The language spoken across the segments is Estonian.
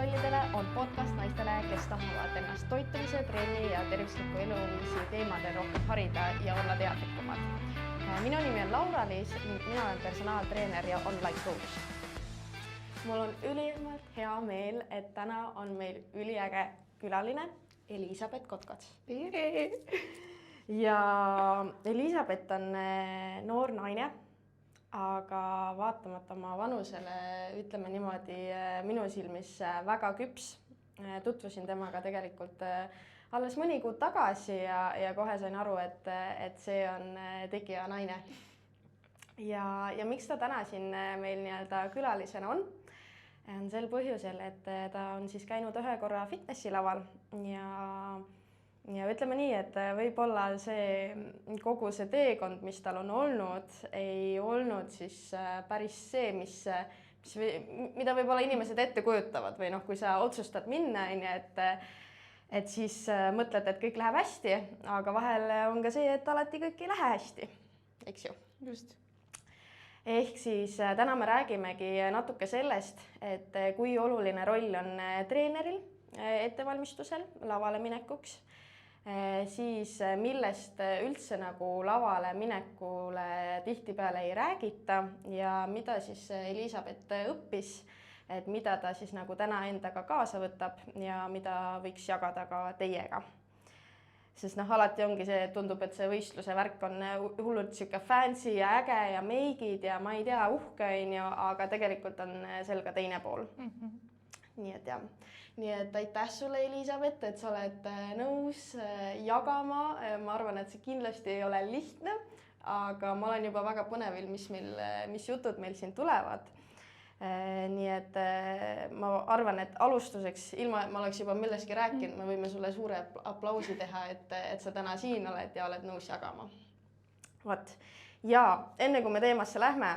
Toidulollidele on podcast naistele, kes tahavad ennast toitumise, trenni ja tervisliku eluviisi teemadel rohkem harida ja olla teadlikumad. Minu nimi on Laura-Liis ning mina olen personaaltreener ja online coach. Mul on ülimalt hea meel, et täna on meil üliäge külaline Elisabeth Kotkats. Ja Elisabeth on noor naine, aga vaatamata oma vanusele, ütleme niimoodi, minu silmis väga küps. Tutvusin temaga tegelikult alles mõni kuud tagasi ja kohe sain aru, et see on tegija naine. Ja miks ta täna siin meil külalisena on sel põhjusel, et ta on siis käinud ühe korra fitnessi laval ja ütleme nii, et võib-olla kogu see teekond, mis tal on olnud, ei olnud siis päris see, mida võib-olla inimesed ette kujutavad või kui sa otsustad minna, et siis mõtled, et kõik läheb hästi, aga vahel on ka see, et alati kõik ei lähe hästi, eks ju? Just. Ehk siis täna me räägimegi natuke sellest, et kui oluline roll on treeneril ettevalmistusel lavale minekuks, siis millest üldse lavale minekule tihtipeale ei räägita ja mida siis Elisabeth õppis, et mida ta siis täna endaga kaasa võtab ja mida võiks jagada ka teiega. Sest alati ongi see, et tundub, et see võistluse värk on hullult siuke fancy ja äge ja meigid ja ma ei tea, uhke on ju, aga tegelikult on seal ka teine pool. Nii et jah. Nii et aitäh sulle, Elisabeth, et sa oled nõus jagama. Ma arvan, et see kindlasti ei ole lihtne, aga ma olen juba väga põnevil, mis jutud meil siin tulevad. Nii et ma arvan, et alustuseks, ilma et ma oleks juba milleski rääkinud, me võime sulle suure aplausi teha, et sa täna siin oled ja oled nõus jagama. Vot. Ja enne kui me teemasse lähme,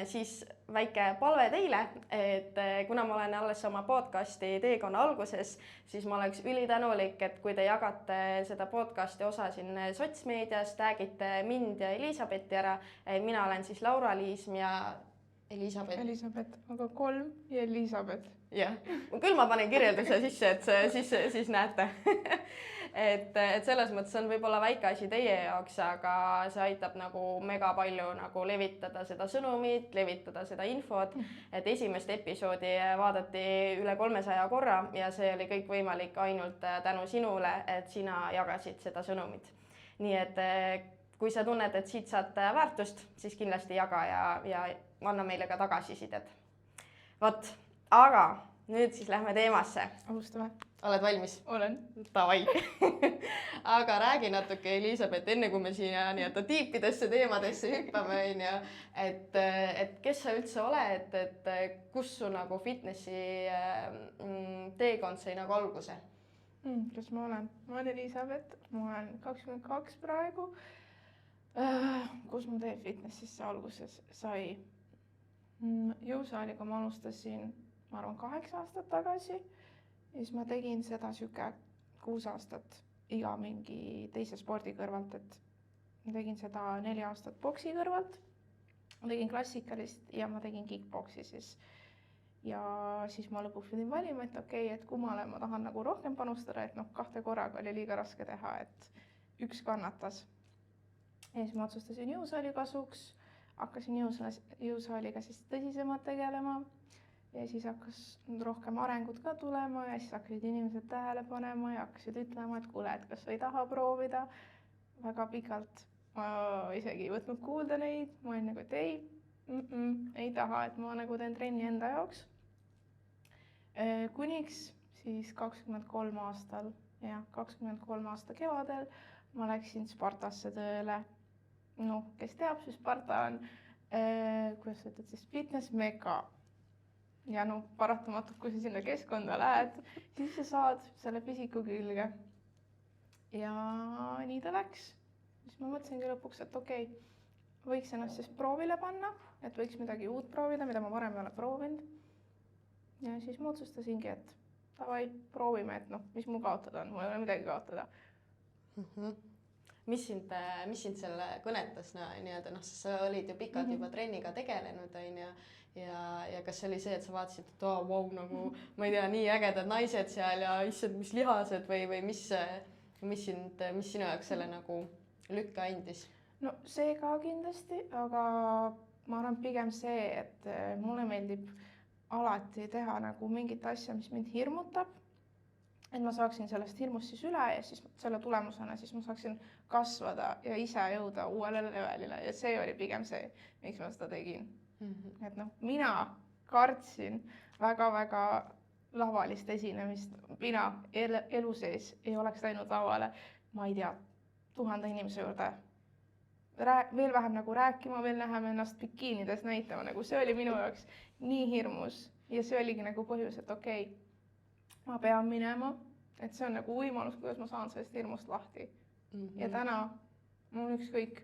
siis väike palve teile, et kuna ma olen alles oma podcasti teekonna alguses, siis ma oleks ülitänulik, et kui te jagate seda podcasti osa siin sotsmeedias, tagite mind ja Elisabethi ära. Mina olen siis Laura-Liis ja Elisabeth, aga 3 ja Elisabeth. Jah, küll ma panen kirjelduse sisse, et siis näete. Et selles mõttes on võib-olla väike asi teie jaoks, aga see aitab mega palju levitada seda sõnumit, levitada seda infot, et esimest episoodi vaadati üle 300 korra ja see oli kõik võimalik ainult tänu sinule, et sina jagasid seda sõnumit. Nii et kui sa tunned, et siit saad väärtust, siis kindlasti jaga ja anna meile ka tagasisidet. Vot, aga nüüd siis lähme teemasse. Alustame. Oled valmis? Olen. Tavai. Aga räägi natuke, Elisabeth, enne kui me siin tiipidesse teemadesse hüppame, et kes sa üldse oled, et kus su fitnessi teekond sai alguse? Kes ma olen? Ma olen Elisabeth, ma olen 22 praegu. Kus mu tee fitnessisse alguses sai? Jõusaaliga ma alustasin, ma arvan, 8 aastat tagasi ja siis ma tegin seda 6 aastat iga mingi teise spordi kõrvalt, et ma tegin seda 4 aastat boksi kõrvalt, ma tegin klassikalist ja ma tegin kickboksi siis. Ja siis ma lõpuks pidin valima, et okei, et kummale ma tahan rohkem panustada, et 2 korraga oli liiga raske teha, et üks kannatas. Ja siis ma otsustasin jõusaali kasuks, hakkasin jõusaaliga siis tõsisemalt tegelema ja siis hakkas rohkem arengut ka tulema ja siis hakkasid inimesed tähele panema ja hakkasid ütlema, et kuule, et kas sa ei taha proovida. Väga pikalt ma isegi ei võtnud kuulda neid, ma olin et ei taha, et ma teen trenni enda jaoks. Kuniks siis 23 aastal ja 23 aasta kevadel ma läksin Spartasse tööle. Kes teab, siis Sparta on, kuidas sa ütled, siis fitness mega. Ja paratamatult, kui sa sinna keskkonda lähed, siis sa saad selle pisiku külge. Ja nii ta läks. Siis ma mõtlesingi lõpuks, et okei, võiks ennast siis proovile panna, et võiks midagi uut proovida, mida ma varem ei ole proovinud. Ja siis ma otsustasingi, et davai, proovime, et mis mul kaotada on, mul ei ole midagi kaotada. mis sind selle kõnetas nii-öelda, noh, sa olid ju pikalt juba trenniga tegelenud, on ju, ja kas see oli see, et sa vaatasid, et vau, nagu ma ei tea, nii ägedad naised seal ja issand, mis lihased või mis sinu jaoks selle nagu lükke andis? No see ka kindlasti, aga ma arvan pigem see, et mulle meeldib alati teha nagu mingit asja, mis mind hirmutab, et ma saaksin sellest hirmust siis üle ja siis selle tulemusena siis ma saaksin kasvada ja ise jõuda uuele levelile ja see oli pigem see, miks ma seda tegin. Et noh, mina kartsin väga-väga lavalist esinemist, mina elu sees ei oleks läinud lavale, ma ei tea, 1000 inimese juurde veel vähem nagu rääkima, veel vähem ennast bikiinides näitama, nagu see oli minu jaoks nii hirmus ja see oligi nagu põhjus, et okei, ma pean minema, et see on nagu võimalus, kuidas ma saan sellest hirmust lahti. Ja täna mul ükskõik,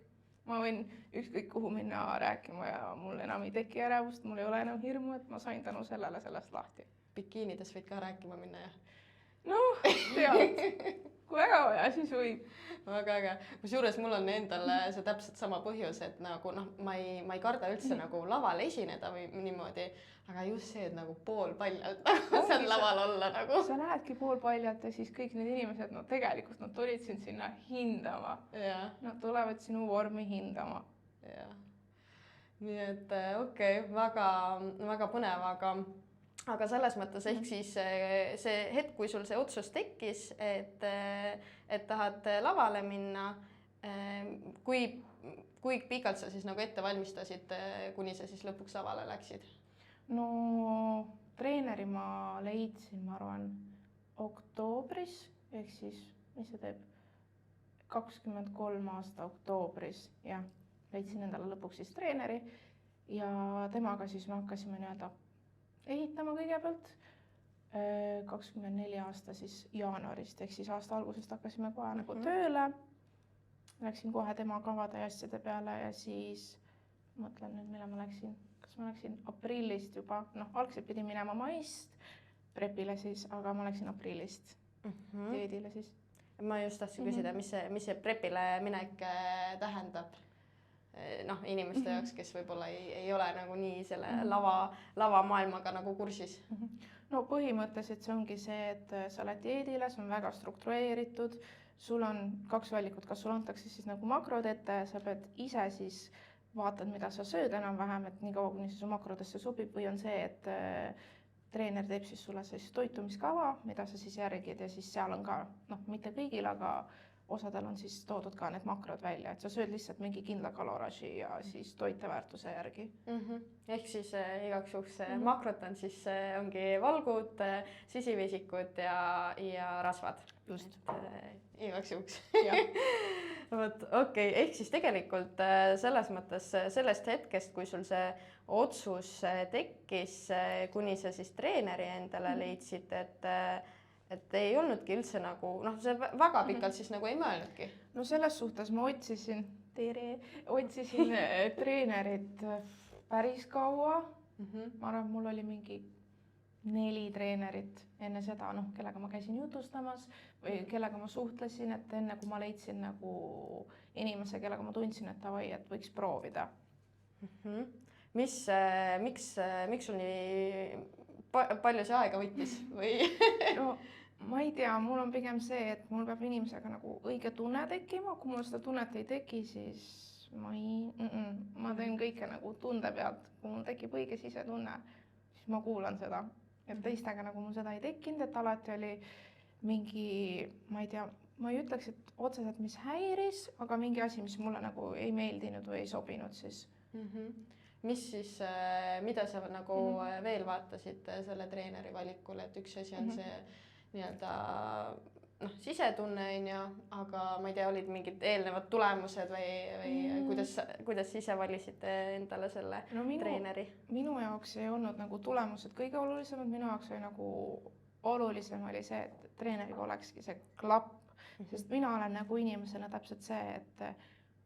ma võin ükskõik kuhu minna rääkima ja mul enam ei teki ärevust, mul ei ole enam hirmu, et ma sain tänu sellele sellest lahti. Bikiinides võid ka rääkima minna, jah? Noh, tead, kui väga vaja, siis võib. Väga äge. Kusjuures mul on endal see täpselt sama põhjus, et nagu noh, ma ei karda üldse nagu laval esineda või niimoodi, aga just see, et nagu poolpaljalt seal laval olla nagu. Sa lähedki poolpaljalt ja siis kõik need inimesed, no tegelikult nad tulid sind sinna hindama. Nad tulevad sinu vormi hindama. Ja. Nii et okei, väga põnev, aga selles mõttes ehk siis see hetk, kui sul see otsus tekkis, et tahad lavale minna, kui pikalt sa siis nagu ette valmistasid, kuni sa siis lõpuks lavale läksid? No treeneri ma leidsin, ma arvan, oktoobris, ehk siis, mis see teeb, 23 aasta oktoobris, jah, leidsin endale lõpuks siis treeneri ja temaga siis me hakkasime nii-öelda ehitama kõigepealt 24 aasta siis jaanuarist, ehk siis aasta algusest hakkasime kohe nagu tööle. Läksin kohe tema kavade ja asjade peale ja siis mõtlen nüüd, millal ma läksin. Kas ma läksin aprillist juba, noh, algselt pidi minema maist prepile siis, aga ma läksin aprillist dieedile siis. Ma just tahtsin küsida, mis see prepile minek tähendab? Noh, inimeste jaoks, kes võib-olla ei ole nagu nii selle lava maailmaga nagu kursis. No põhimõtteliselt see ongi see, et sa oled dieedile, see on väga struktureeritud, sul on 2 valikut, kas sul antakse siis nagu makrod ette, sa pead ise siis vaatad, mida sa sööd enam-vähem, et nii kaua, kuni see su makrodesse sobib, või on see, et treener teeb siis sulle siis toitumiskava, mida sa siis järgid ja siis seal on ka, noh, mitte kõigil, aga osadel on siis toodud ka need makrod välja, et sa sööd lihtsalt mingi kindla kaloraaži ja siis toiteväärtuse järgi. Ehk siis igaks juhuks makrot on siis, ongi valgud, sisivesikud ja rasvad. Just. Igaks juhuks. Vot, okei, ehk siis tegelikult selles mõttes sellest hetkest, kui sul see otsus tekkis, kuni sa siis treeneri endale leidsid, et ei olnudki üldse nagu, noh, see väga pikalt siis nagu ei mõelnudki. No selles suhtes ma otsisin treenerit päris kaua. Ma arvan, mul oli mingi 4 treenerit enne seda, noh, kellega ma käisin jutustamas või kellega ma suhtlesin, et enne kui ma leidsin nagu inimese, kellega ma tundsin, et davai, et võiks proovida. Miks sul nii palju see aega võttis või? No ma ei tea, mul on pigem see, et mul peab inimesega nagu õige tunne tekkima, kui mul seda tunnet ei teki, siis ma teen kõike nagu tunde pealt, kui mul tekib õige sisetunne, siis ma kuulan seda. Et teistega nagu mul seda ei tekkinud, et alati oli mingi, ma ei tea, ma ei ütleks, et otseselt mis häiris, aga mingi asi, mis mulle nagu ei meeldinud või ei sobinud siis. Mis siis, mida sa nagu veel vaatasid selle treeneri valikul, et üks asi on see nii-öelda noh, sisetunne on ju, aga ma ei tea, olid mingid eelnevad tulemused või kuidas ise valisid endale selle treeneri? Minu jaoks ei olnud nagu tulemused kõige olulisemad, minu jaoks oli nagu olulisem oli see, et treeneriga olekski see klapp, sest mina olen nagu inimesena täpselt see, et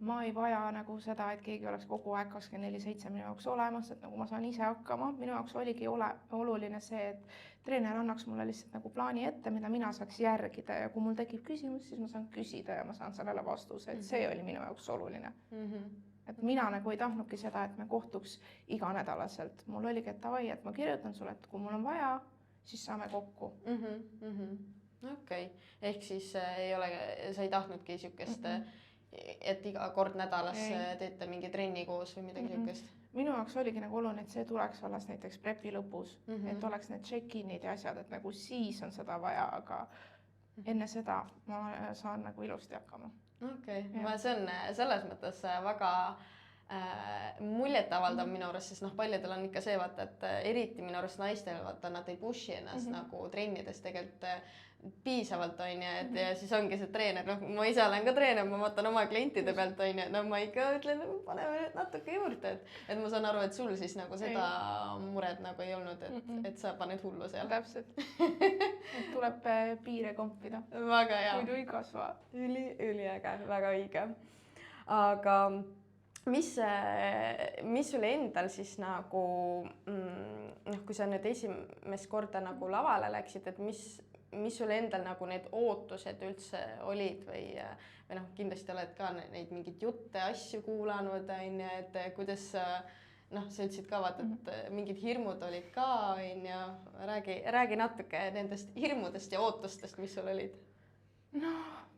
ma ei vaja nagu seda, et keegi oleks kogu aeg 24/7 minu jaoks olemas, et nagu ma saan ise hakkama. Minu jaoks oligi oluline see, et treener annaks mulle lihtsalt nagu plaani ette, mida mina saaks järgida ja kui mul tekib küsimus, siis ma saan küsida ja ma saan sellele vastuse, et see oli minu jaoks oluline. Et mina nagu ei tahtnudki seda, et me kohtuks iganädalaselt. Mul oligi, et davai, et ma kirjutan sulle, et kui mul on vaja, siis saame kokku. Okei. Ehk siis ei ole, sa ei tahtnudki siukest, et iga kord nädalas teete mingi trenni koos või midagi siukest? Minu jaoks oligi nagu oluline, et see tuleks alles näiteks prepi lõpus, et oleks need check-in'id ja asjad, et nagu siis on seda vaja, aga enne seda ma saan nagu ilusti hakkama. Okei. See on selles mõttes väga muljetavaldav minu arust, sest paljudel on ikka see, vaata, et eriti minu arust naistel, vaata, nad ei pushi ennast nagu trennides tegelikult piisavalt, on ju, et ja siis ongi see treener, ma ise olen ka treener, ma vaatan oma klientide pealt, on ju, ma ikka ütlen, paneme nüüd natuke juurde, et ma saan aru, et sul siis nagu seda mured nagu ei olnud, et sa paned hullu seal. Täpselt. Tuleb piire kompida. Väga hea. Muidu ei kasva. Üliäge, väga õige. Aga mis sulle endal siis nagu, kui sa nüüd esimest korda nagu lavale läksid, et mis sulle endal nagu need ootused üldse olid või kindlasti oled ka neid mingid jutte, asju kuulanud, on ju, et kuidas sa ütlesid ka, vaata, et mingid hirmud olid ka, on ju, räägi natuke nendest hirmudest ja ootustest, mis sul olid?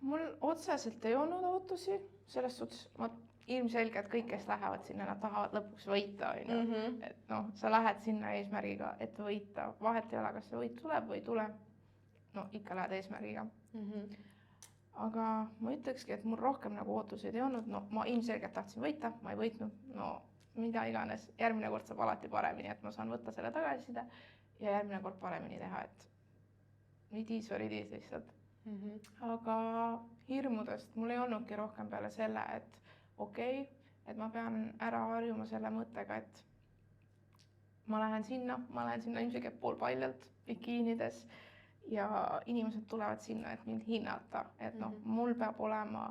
Mul otseselt ei olnud ootusi, selles suhtes ma ilmselgelt kõik, kes lähevad sinna, nad tahavad lõpuks võita, on ju, et sa lähed sinna eesmärgiga, et võita, vahet ei ole, kas see võit tuleb või ei tule. Ikka lähed eesmärgiga. Aga ma ütlekski, et mul rohkem nagu ootuseid ei olnud. Ma ilmselgelt tahtsin võita, ma ei võitnud. Mida iganes. Järgmine kord saab alati paremini, et ma saan võtta selle tagasiside ja järgmine kord paremini teha, et it is lihtsalt. Aga hirmudest mul ei olnudki rohkem peale selle, et okei, et ma pean ära harjuma selle mõttega, et ma lähen sinna ilmselgelt poolpaljalt bikiinides ja inimesed tulevad sinna, et mind hinnata, et mul peab olema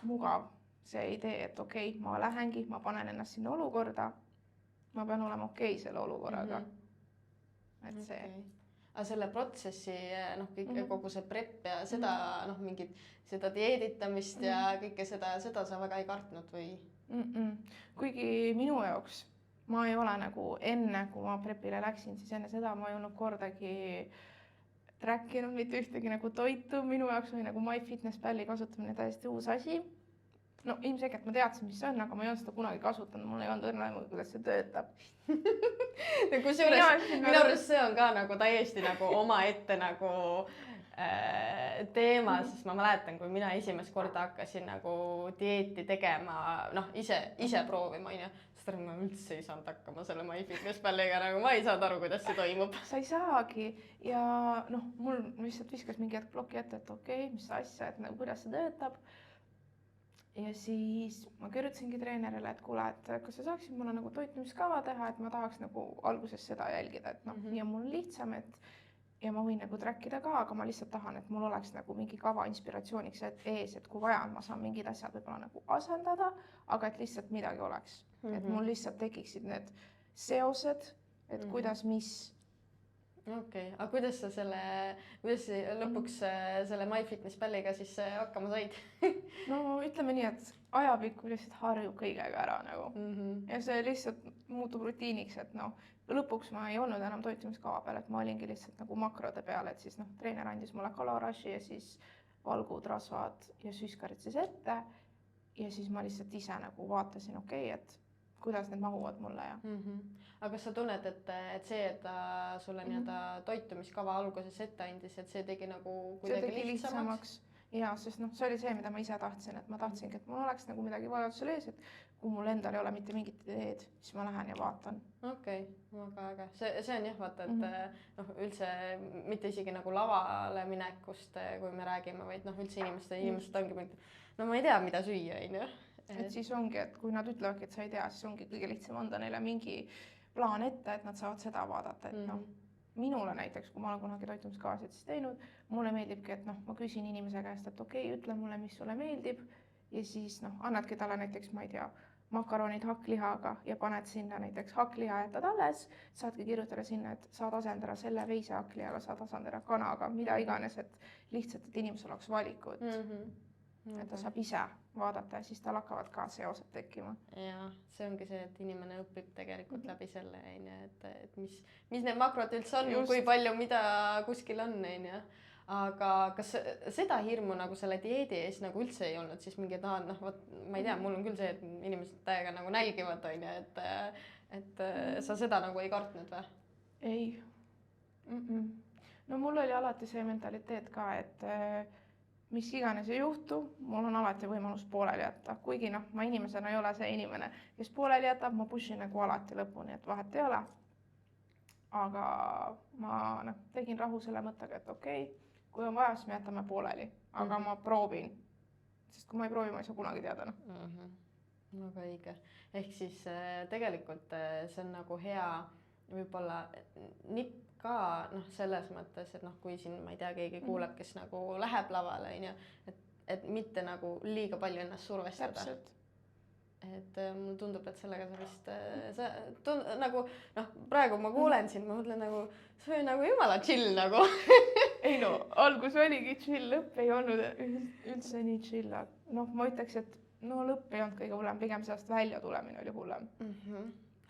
mugav see idee, et okei, ma lähengi, ma panen ennast sinna olukorda, ma pean olema okei selle olukorraga. Et see. Aga selle protsessi, kogu see prep ja seda, seda dieeditamist ja kõike seda sa väga ei kartnud või? Kuigi minu jaoks ma ei ole nagu enne, kui ma prepile läksin, siis enne seda ma ei olnud kordagi trackinud mitte ühtegi nagu toitu. Minu jaoks oli nagu MyFitnessPal'i kasutamine täiesti uus asi. Ilmselgelt ma teadsin, mis see on, aga ma ei olnud seda kunagi kasutanud. Mul ei olnud õrna aimu, kuidas see töötab. Kusjuures minu arust see on ka nagu täiesti nagu omaette nagu teema, sest ma mäletan, kui mina esimest korda hakkasin nagu dieeti tegema, ise proovima, sest ma üldse ei saanud hakkama selle MyFitnessPal'iga, nagu ma ei saanud aru, kuidas see toimub. Sa ei saagi ja mul lihtsalt viskas mingi hetk ploki ette, et okei, mis asja, et nagu kuidas see töötab. Ja siis ma kirjutasingi treenerile, et kuule, et kas sa saaksid mulle nagu toitumiskava teha, et ma tahaks nagu alguses seda jälgida, et nii on mul lihtsam, ja ma võin nagu trackida ka, aga ma lihtsalt tahan, et mul oleks nagu mingi kava inspiratsiooniks ees, et kui vaja on, ma saan mingid asjad võib-olla nagu asendada, aga et lihtsalt midagi oleks. Et mul lihtsalt tekiksid need seosed, et kuidas, mis. Okei, aga kuidas sa lõpuks selle MyFitnessPal'iga siis hakkama said? Ütleme nii, et ajapikku lihtsalt harjub kõigega ära nagu. Ja see lihtsalt muutub rutiiniks, et lõpuks ma ei olnud enam toitumiskava peal, et ma olingi lihtsalt nagu makrode peal, et siis treener andis mulle kaloraaži ja siis valgud, rasvad ja süskarid siis ette. Ja siis ma lihtsalt ise nagu vaatasin, okei, et kuidas need mahuvad mulle ja. Aga kas sa tunned, et see, et ta sulle toitumiskava alguses ette andis, et see tegi nagu kuidagi lihtsamaks? Ja, sest see oli see, mida ma ise tahtsin, et ma tahtsingi, et mul oleks nagu midagi vajadusel ees, et kui mul endal ei ole mitte mingit ideed, siis ma lähen ja vaatan. Okei, väga äge. See on jah, vaata, et üldse mitte isegi nagu lavale minekust, kui me räägime, vaid üldse inimesed ongi mõtled, ma ei tea, mida süüa, on ju. Et siis ongi, et kui nad ütlevadki, et sa ei tea, siis ongi kõige lihtsam anda neile mingi plaan ette, et nad saavad seda vaadata, et minule näiteks, kui ma olen kunagi toitumiskavasid siis teinud, mulle meeldibki, et ma küsin inimese käest, et okei, ütle mulle, mis sulle meeldib ja siis noh, annadki talle näiteks, ma ei tea, makaronid hakklihaga ja paned sinna näiteks hakkliha jätad alles, saadki kirjutada sinna, et saad asendada selle veise hakklihaga, saad asendada kanaga, mida iganes, et lihtsalt, et inimesel oleks valikud. Et ta saab ise vaadata ja siis tal hakkavad ka seosed tekkima. Ja see ongi see, et inimene õpib tegelikult läbi selle, et mis need makrod üldse on, kui palju mida kuskil on, aga kas seda hirmu nagu selle dieedi ees nagu üldse ei olnud, siis mingi noh, ma ei tea, mul on küll see, et inimesed täiega nagu nälgivad, et sa seda nagu ei kartnud või? Ei. No mul oli alati see mentaliteet ka, et mis iganes ei juhtu, mul on alati võimalus pooleli jätta, kuigi noh, ma inimesena ei ole see inimene, kes pooleli jätab, ma pushin nagu alati lõpuni, et vahet ei ole. Aga ma tegin rahu selle mõttega, et okei, kui on vaja, siis me jätame pooleli, aga ma proovin, sest kui ma ei proovi, ma ei saa kunagi teada. Väga õige. Ehk siis tegelikult see on nagu hea võib-olla nipp ka selles mõttes, et kui siin, ma ei tea, keegi kuuleb, kes nagu läheb lavale, et mitte nagu liiga palju ennast survestada. Täpselt. Et mul tundub, et sellega sa vist nagu praegu ma kuulen sind, ma mõtlen nagu, see oli nagu jumala chill nagu. Ei no, algus oligi chill, lõpp ei olnud üldse nii chill. Ma ütleks, et lõpp ei olnud kõige hullem, pigem sellest välja tulemine oli hullem.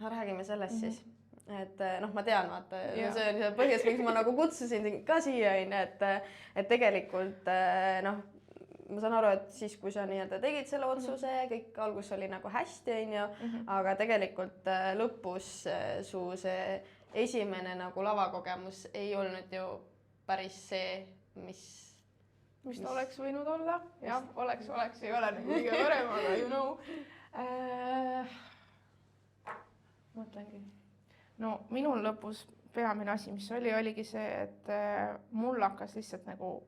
Räägime sellest siis. Et ma tean, vaata, see oli see põhjus, miks ma nagu kutsusin ka siia, et tegelikult ma saan aru, et siis, kui sa nii-öelda tegid selle otsuse, kõik algus oli nagu hästi, aga tegelikult lõpus su see esimene nagu lavakogemus ei olnud ju päris see, mis ta oleks võinud olla. Jah, oleks, ei ole nagu kõige parem, aga you know. Mõtlengi. No minul lõpus peamine asi, mis oligi see, et mul hakkas lihtsalt nagu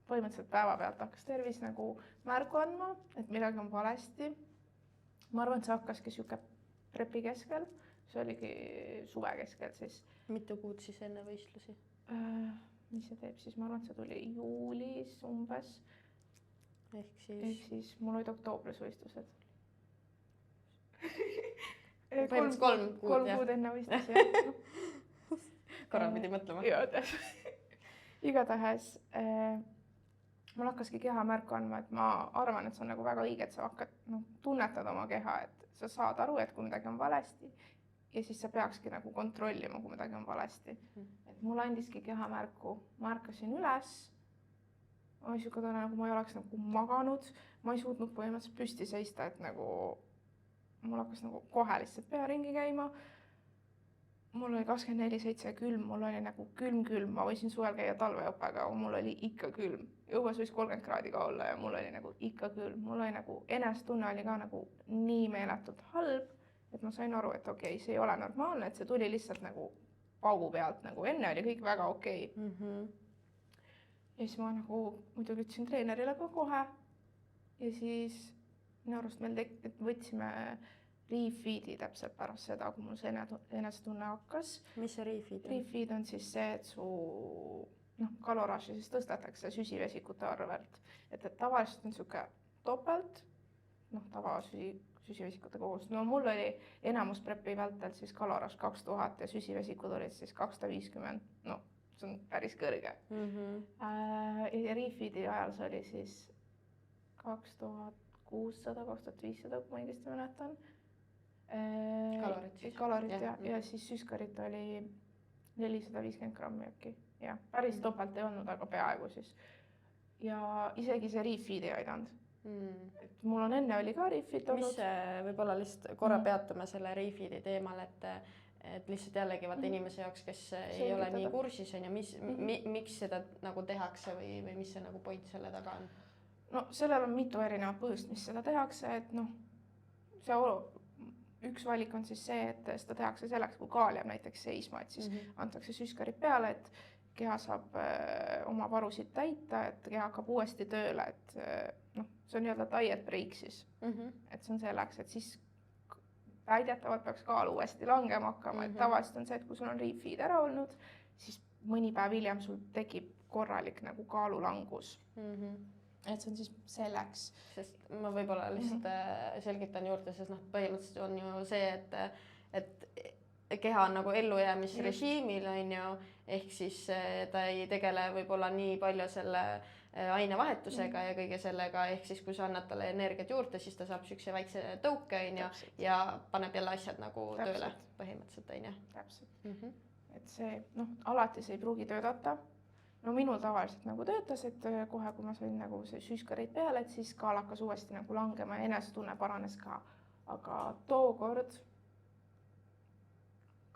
põhimõtteliselt päeva pealt hakkas tervis nagu märgu andma, et midagi on valesti. Ma arvan, et see hakkaski siuke prepi keskel, see oligi suve keskel siis. Mitu kuud siis enne võistlusi? Mis see teeb siis? Ma arvan, et see tuli juulis umbes. Ehk siis mul olid oktoobris võistlused. Kolm kuud enne võistlusi, jah. Korra pidi mõtlema. Jaa, igatahes mul hakkaski keha märku andma, et ma arvan, et see on nagu väga õige, et sa hakkad tunnetad oma keha, et sa saad aru, et kui midagi on valesti ja siis sa peakski nagu kontrollima, kui midagi on valesti. Et mul andiski keha märku, ma ärkasin üles, ma ei suuda nagu ma ei oleks nagu maganud, ma ei suutnud põhimõtteliselt püsti seista, et nagu mul hakkas nagu kohe lihtsalt pea ringi käima. Mul oli 24/7 külm, mul oli nagu külm, ma võisin suvel käia talveõppega, aga mul oli ikka külm. Õues võis 30 kraadi ka olla ja mul oli nagu ikka külm. Mul oli nagu enestunne oli ka nagu nii meeletult halb, et ma sain aru, et okei, see ei ole normaalne, et see tuli lihtsalt nagu paugu pealt, nagu enne oli kõik väga okei. Ja siis ma nagu muidugi ütlesin treenerile ka kohe ja siis minu arust meil võtsime refeedi täpselt pärast seda, kui mul see enesetunne hakkas. Mis see refeed on? Refeed on siis see, et su kaloraaži siis tõstetakse süsivesikute arvelt. Et tavaliselt on siuke topelt, süsivesikute kogus. No mul oli enamus prepi vältel siis kaloraaž 2000 ja süsivesikud olid siis 250. No, see on päris kõrge. Ja refeedi ajal see oli siis 2600, 2500, kui ma õigesti mäletan. Kalorit ja siis süskarit oli 450 grammi äkki. Ja, päris topelt ei olnud, aga peaaegu siis. Ja isegi see refeed ei aidanud. Et mul on enne oli ka refeed olnud. Mis võib-olla lihtsalt korra peatume selle refeedi teemal, et lihtsalt jällegi vaata inimese jaoks, kes ei ole nii kursis, ja miks seda nagu tehakse või mis see nagu point selle taga on? No sellel on mitu erinevat põhjust, mis seda tehakse, et üks valik on siis see, et seda tehakse selleks, kui kaal jääb näiteks seisma, et siis antakse süskarid peale, et keha saab oma varusid täita, et keha hakkab uuesti tööle, et see on nii-öelda diet break siis, et see on selleks, et siis väidetavalt peaks kaal uuesti langema hakkama, et tavaliselt on see, et kui sul on refeed ära olnud, siis mõni päev hiljem sul tekib korralik nagu kaalulangus. et see on siis selleks. Sest ma võib-olla lihtsalt selgitan juurde, sest põhimõtteliselt on ju see, et keha on nagu ellujäämisrežiimil, on ju, ehk siis ta ei tegele võib-olla nii palju selle ainevahetusega ja kõige sellega, ehk siis kui sa annad talle energiat juurde, siis ta saab siukse väikse tõuke, on ju, ja paneb jälle asjad nagu tööle põhimõtteliselt, on ju. Täpselt. Et see, alati see ei pruugi töötada. No minul tavaliselt nagu töötas, et kohe, kui ma sain nagu see süskareid peale, et siis kaal hakkas uuesti nagu langema ja enesetunne paranes ka. Aga tookord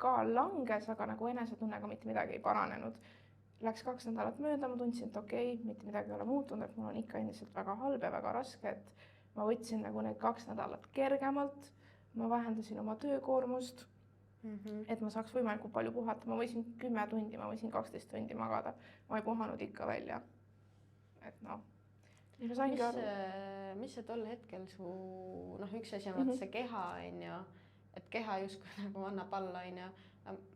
kaal langes, aga nagu enesetunnega mitte midagi ei paranenud. Läks 2 nädalat mööda, ma tundsin, et okei, mitte midagi ei ole muutunud, et mul on ikka endiselt väga halb ja väga raske, et ma võtsin nagu need 2 nädalat kergemalt, ma vähendasin oma töökoormust, et ma saaks võimalikult palju puhata, ma võisin 10 tundi, ma võisin 12 tundi magada, ma ei puhanud ikka välja. Et mis see tol hetkel su, üks asi on see keha, on ju, et keha justkui nagu annab alla, on ju,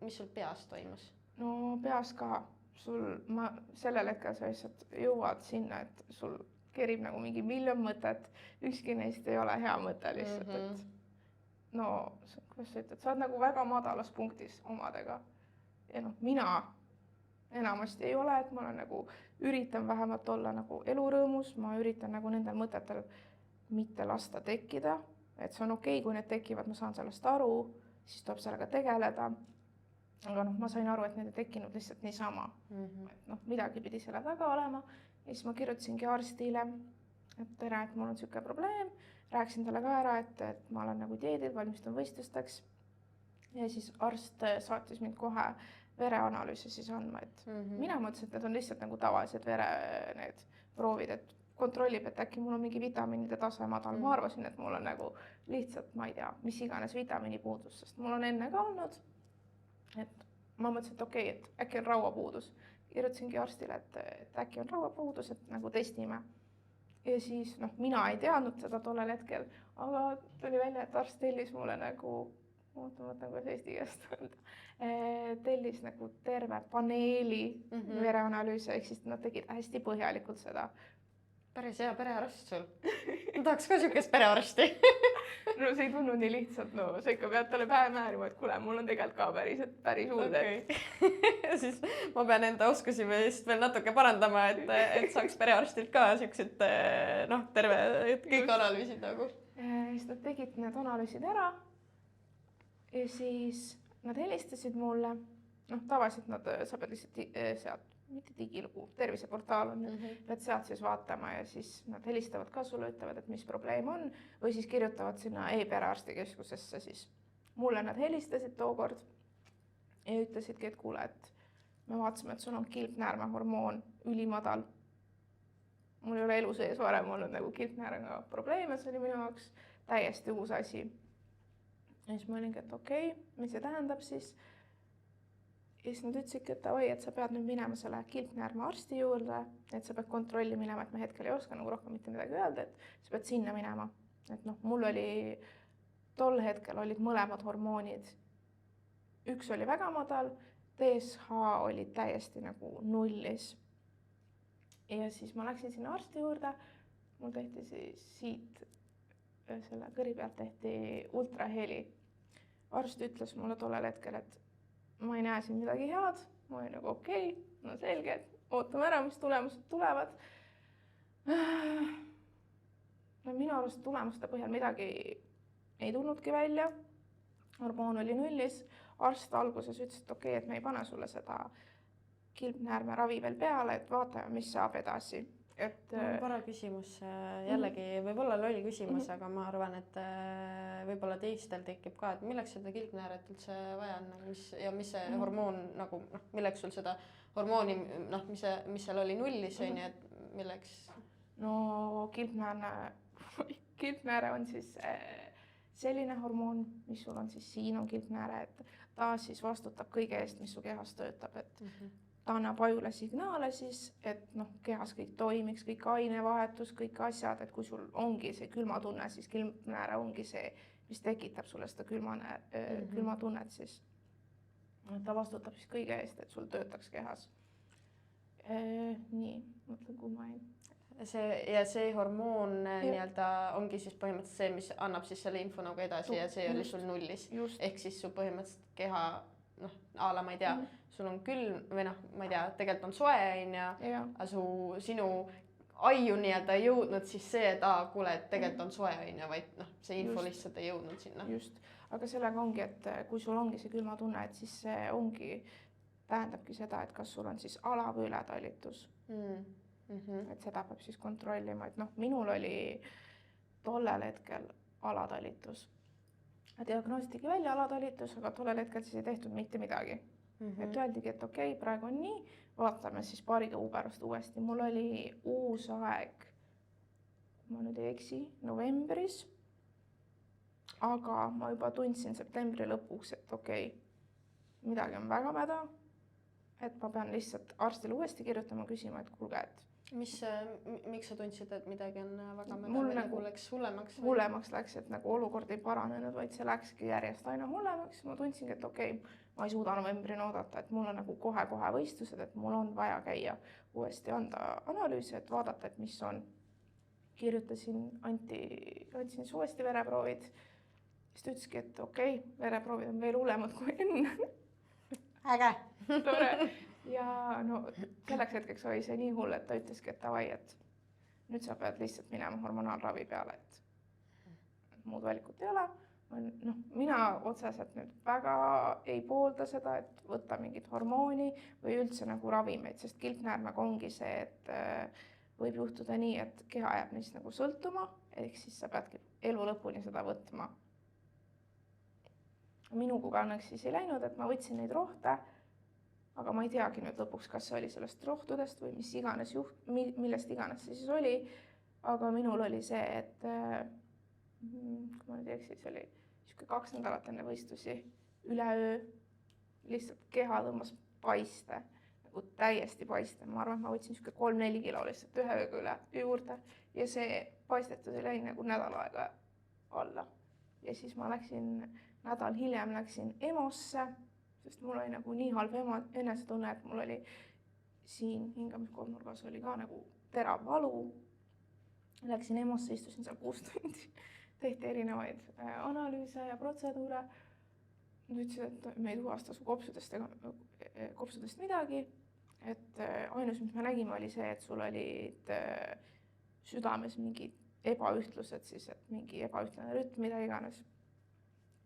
mis sul peas toimus? No peas ka, sellel hetkel sa lihtsalt jõuad sinna, et sul kerib nagu mingi miljon mõtet, ükski neist ei ole hea mõte lihtsalt, et kuidas sa ütled, sa oled nagu väga madalas punktis omadega ja mina enamasti ei ole, et ma olen nagu, üritan vähemalt olla nagu elurõõmus, ma üritan nagu nendel mõtetel mitte lasta tekkida, et see on okei, kui need tekivad, ma saan sellest aru, siis tuleb sellega tegeleda, aga ma sain aru, et need ei tekkinud lihtsalt niisama, et midagi pidi selle taga olema ja siis ma kirjutasingi arstile, et tere, et mul on siuke probleem, rääkisin talle ka ära, et ma olen nagu dieedil, valmistun võistlusteks ja siis arst saatis mind kohe vereanalüüsi siis andma, et mina mõtlesin, et need on lihtsalt nagu tavalised vere need proovid, et kontrollib, et äkki mul on mingi vitamiinide tase madal, ma arvasin, et mul on nagu lihtsalt, ma ei tea, mis iganes vitamiinipuudus, sest mul on enne ka olnud, et ma mõtlesin, et okei, et äkki on rauapuudus, kirjutasingi arstile, et äkki on rauapuudus, et nagu testime. Ja siis mina ei teadnud seda tollel hetkel, aga tuli välja, et arst tellis mulle nagu, mõtlen, kuidas eesti keelest öelda, tellis nagu terve paneeli vereanalüüse, ehk siis nad tegid hästi põhjalikult seda. Päris hea perearst sul. Tahaks ka siukest perearsti. No see ei tunnud nii lihtsalt, sa ikka pead talle pähe määrima, et kuule, mul on tegelikult ka päris hull. Siis ma pean enda oskusi vist veel natuke parandama, et saaks perearstilt ka siuksed terve kõik analüüsid nagu. Siis nad tegid need analüüsid ära ja siis nad helistasid mulle. Tavaliselt sa pead lihtsalt sealt, mitte digilugu, terviseportaal on, pead sealt siis vaatama ja siis nad helistavad ka sulle, ütlevad, et mis probleem on või siis kirjutavad sinna e-perearstikeskusesse siis. Mulle nad helistasid tookord ja ütlesidki, et kuule, et me vaatasime, et sul on kilpnäärmehormoon ülimadal. Mul ei ole elu sees varem olnud nagu kilpnäärmega probleeme, see oli minu jaoks täiesti uus asi. Ja siis ma olingi, et okei, mis see tähendab siis? Ja siis nad ütlesidki, et oi, et sa pead nüüd minema selle kilpnäärme arsti juurde, et sa pead kontrolli minema, et me hetkel ei oska nagu rohkem mitte midagi öelda, et sa pead sinna minema. Et mul oli, tol hetkel olid mõlemad hormoonid. Üks oli väga madal, TSH oli täiesti nagu nullis. Ja siis ma läksin sinna arsti juurde, mul tehti siis siit selle kõri pealt tehti ultraheli. Arst ütles mulle tollel hetkel, et ma ei näe siin midagi head, ma olin nagu okei, no selge, et ootame ära, mis tulemused tulevad. Minu arust tulemuste põhjal midagi ei tulnudki välja, hormoon oli nullis, arst alguses ütles, et okei, et me ei pane sulle seda kilpnäärme ravi veel peale, et vaatame, mis saab edasi. Korra küsimus, jällegi võib-olla oli küsimus, aga ma arvan, et võib-olla teistel tekib ka, et milleks seda kilpnääret üldse vaja on ja mis see hormoon, nagu, milleks sul seda hormooni, mis seal oli nullis, et milleks? No kilpnääre on siis selline hormoon, mis sul on siis siin on kilpnääre, et ta siis vastutab kõige eest, mis su kehas töötab, et ta annab ajule signaale siis, et kehas kõik toimiks, kõik ainevahetus, kõik asjad, et kui sul ongi see külmatunne, siis kilpnääre ongi see, mis tekitab sulle seda külmatunnet siis. Ta vastutab siis kõige eest, et sul töötaks kehas. Nii, mõtlen, kui ma ei... see hormoon nii-öelda ongi siis põhimõtteliselt see, mis annab siis selle info nagu edasi ja see oli sul nullis. Ehk siis su põhimõtteliselt keha, noh, a la ma ei tea, sul on külm või noh, ma ei tea, tegelikult on soe aga sinu aiu nii-öelda ei jõudnud siis see, et kuule, et tegelikult on soe vaid noh, see info lihtsalt ei jõudnud sinna. Just, aga sellega ongi, et kui sul ongi see külmatunne, et siis see ongi, tähendabki seda, et kas sul on siis ala- või ületalitus. Et seda peab siis kontrollima, et noh, minul oli tollel hetkel alatalitus. Diagnoostigi välja alatalitus, aga tollel hetkel siis ei tehtud mitte midagi. Et öeldigi, et okei, praegu on nii, vaatame siis paari kuu pärast uuesti. Mul oli uus aeg, ma nüüd ei eksi, novembris, aga ma juba tundsin septembri lõpuks, et okei, midagi on väga mäda, et ma pean lihtsalt arstile uuesti kirjutama, küsima, et kuulge, et miks sa tundsid, et midagi on väga mäda või nagu läks hullemaks? Hullemaks läks, et nagu olukord ei paranenud, vaid see läkski järjest aina hullemaks. Ma tundsingi, et okei, ma ei suuda novembrini oodata, et mul on nagu kohe-kohe võistlused, et mul on vaja käia uuesti anda analüüsi, et vaadata, et mis on. Kirjutasin, andsin uuesti vereproovid. Siis ta ütleski, et okei, vereproovid on veel hullemad kui enne. Äge! Tore! Ja no selleks hetkeks oli see nii hull, et ta ütleski, et davai, et nüüd sa pead lihtsalt minema hormonaalravi peale, et muud valikut ei ole. No, mina otseselt nüüd väga ei poolda seda, et võtta mingit hormooni või üldse nagu ravimeid, sest kilpnäärmega ongi see, et võib juhtuda nii, et keha jääb neist nagu sõltuma, ehk siis sa peadki elu lõpuni seda võtma. Minuga õnneks siis ei läinud, et ma võtsin neid rohte, aga ma ei teagi nüüd lõpuks, kas see oli sellest rohtudest või mis iganes millest iganes see siis oli. Aga minul oli see, et kui ma nüüd ei eksi, see oli 2 nädalat enne võistlusi üleöö. Lihtsalt keha tõmbas paiste, nagu täiesti paiste. Ma arvan, et ma võtsin 3-4 kilo lihtsalt ühe ööga juurde ja see paistetus oli läinud nagu nädal aega alla. Ja siis ma nädal hiljem läksin EMO-sse, sest mul oli nagu nii halb enesetunne, et mul oli siin hingamiskolmnurgas oli ka nagu terav valu. Läksin EMO-sse, istusin seal 6 tundi, tehti erinevaid analüüse ja protseduure. Nad ütlesid, et me ei tuvasta su kopsudest midagi, et ainus, mis me nägime, oli see, et sul olid südames mingid ebaühtlused, siis et mingi ebaühtlane rütm, mida iganes.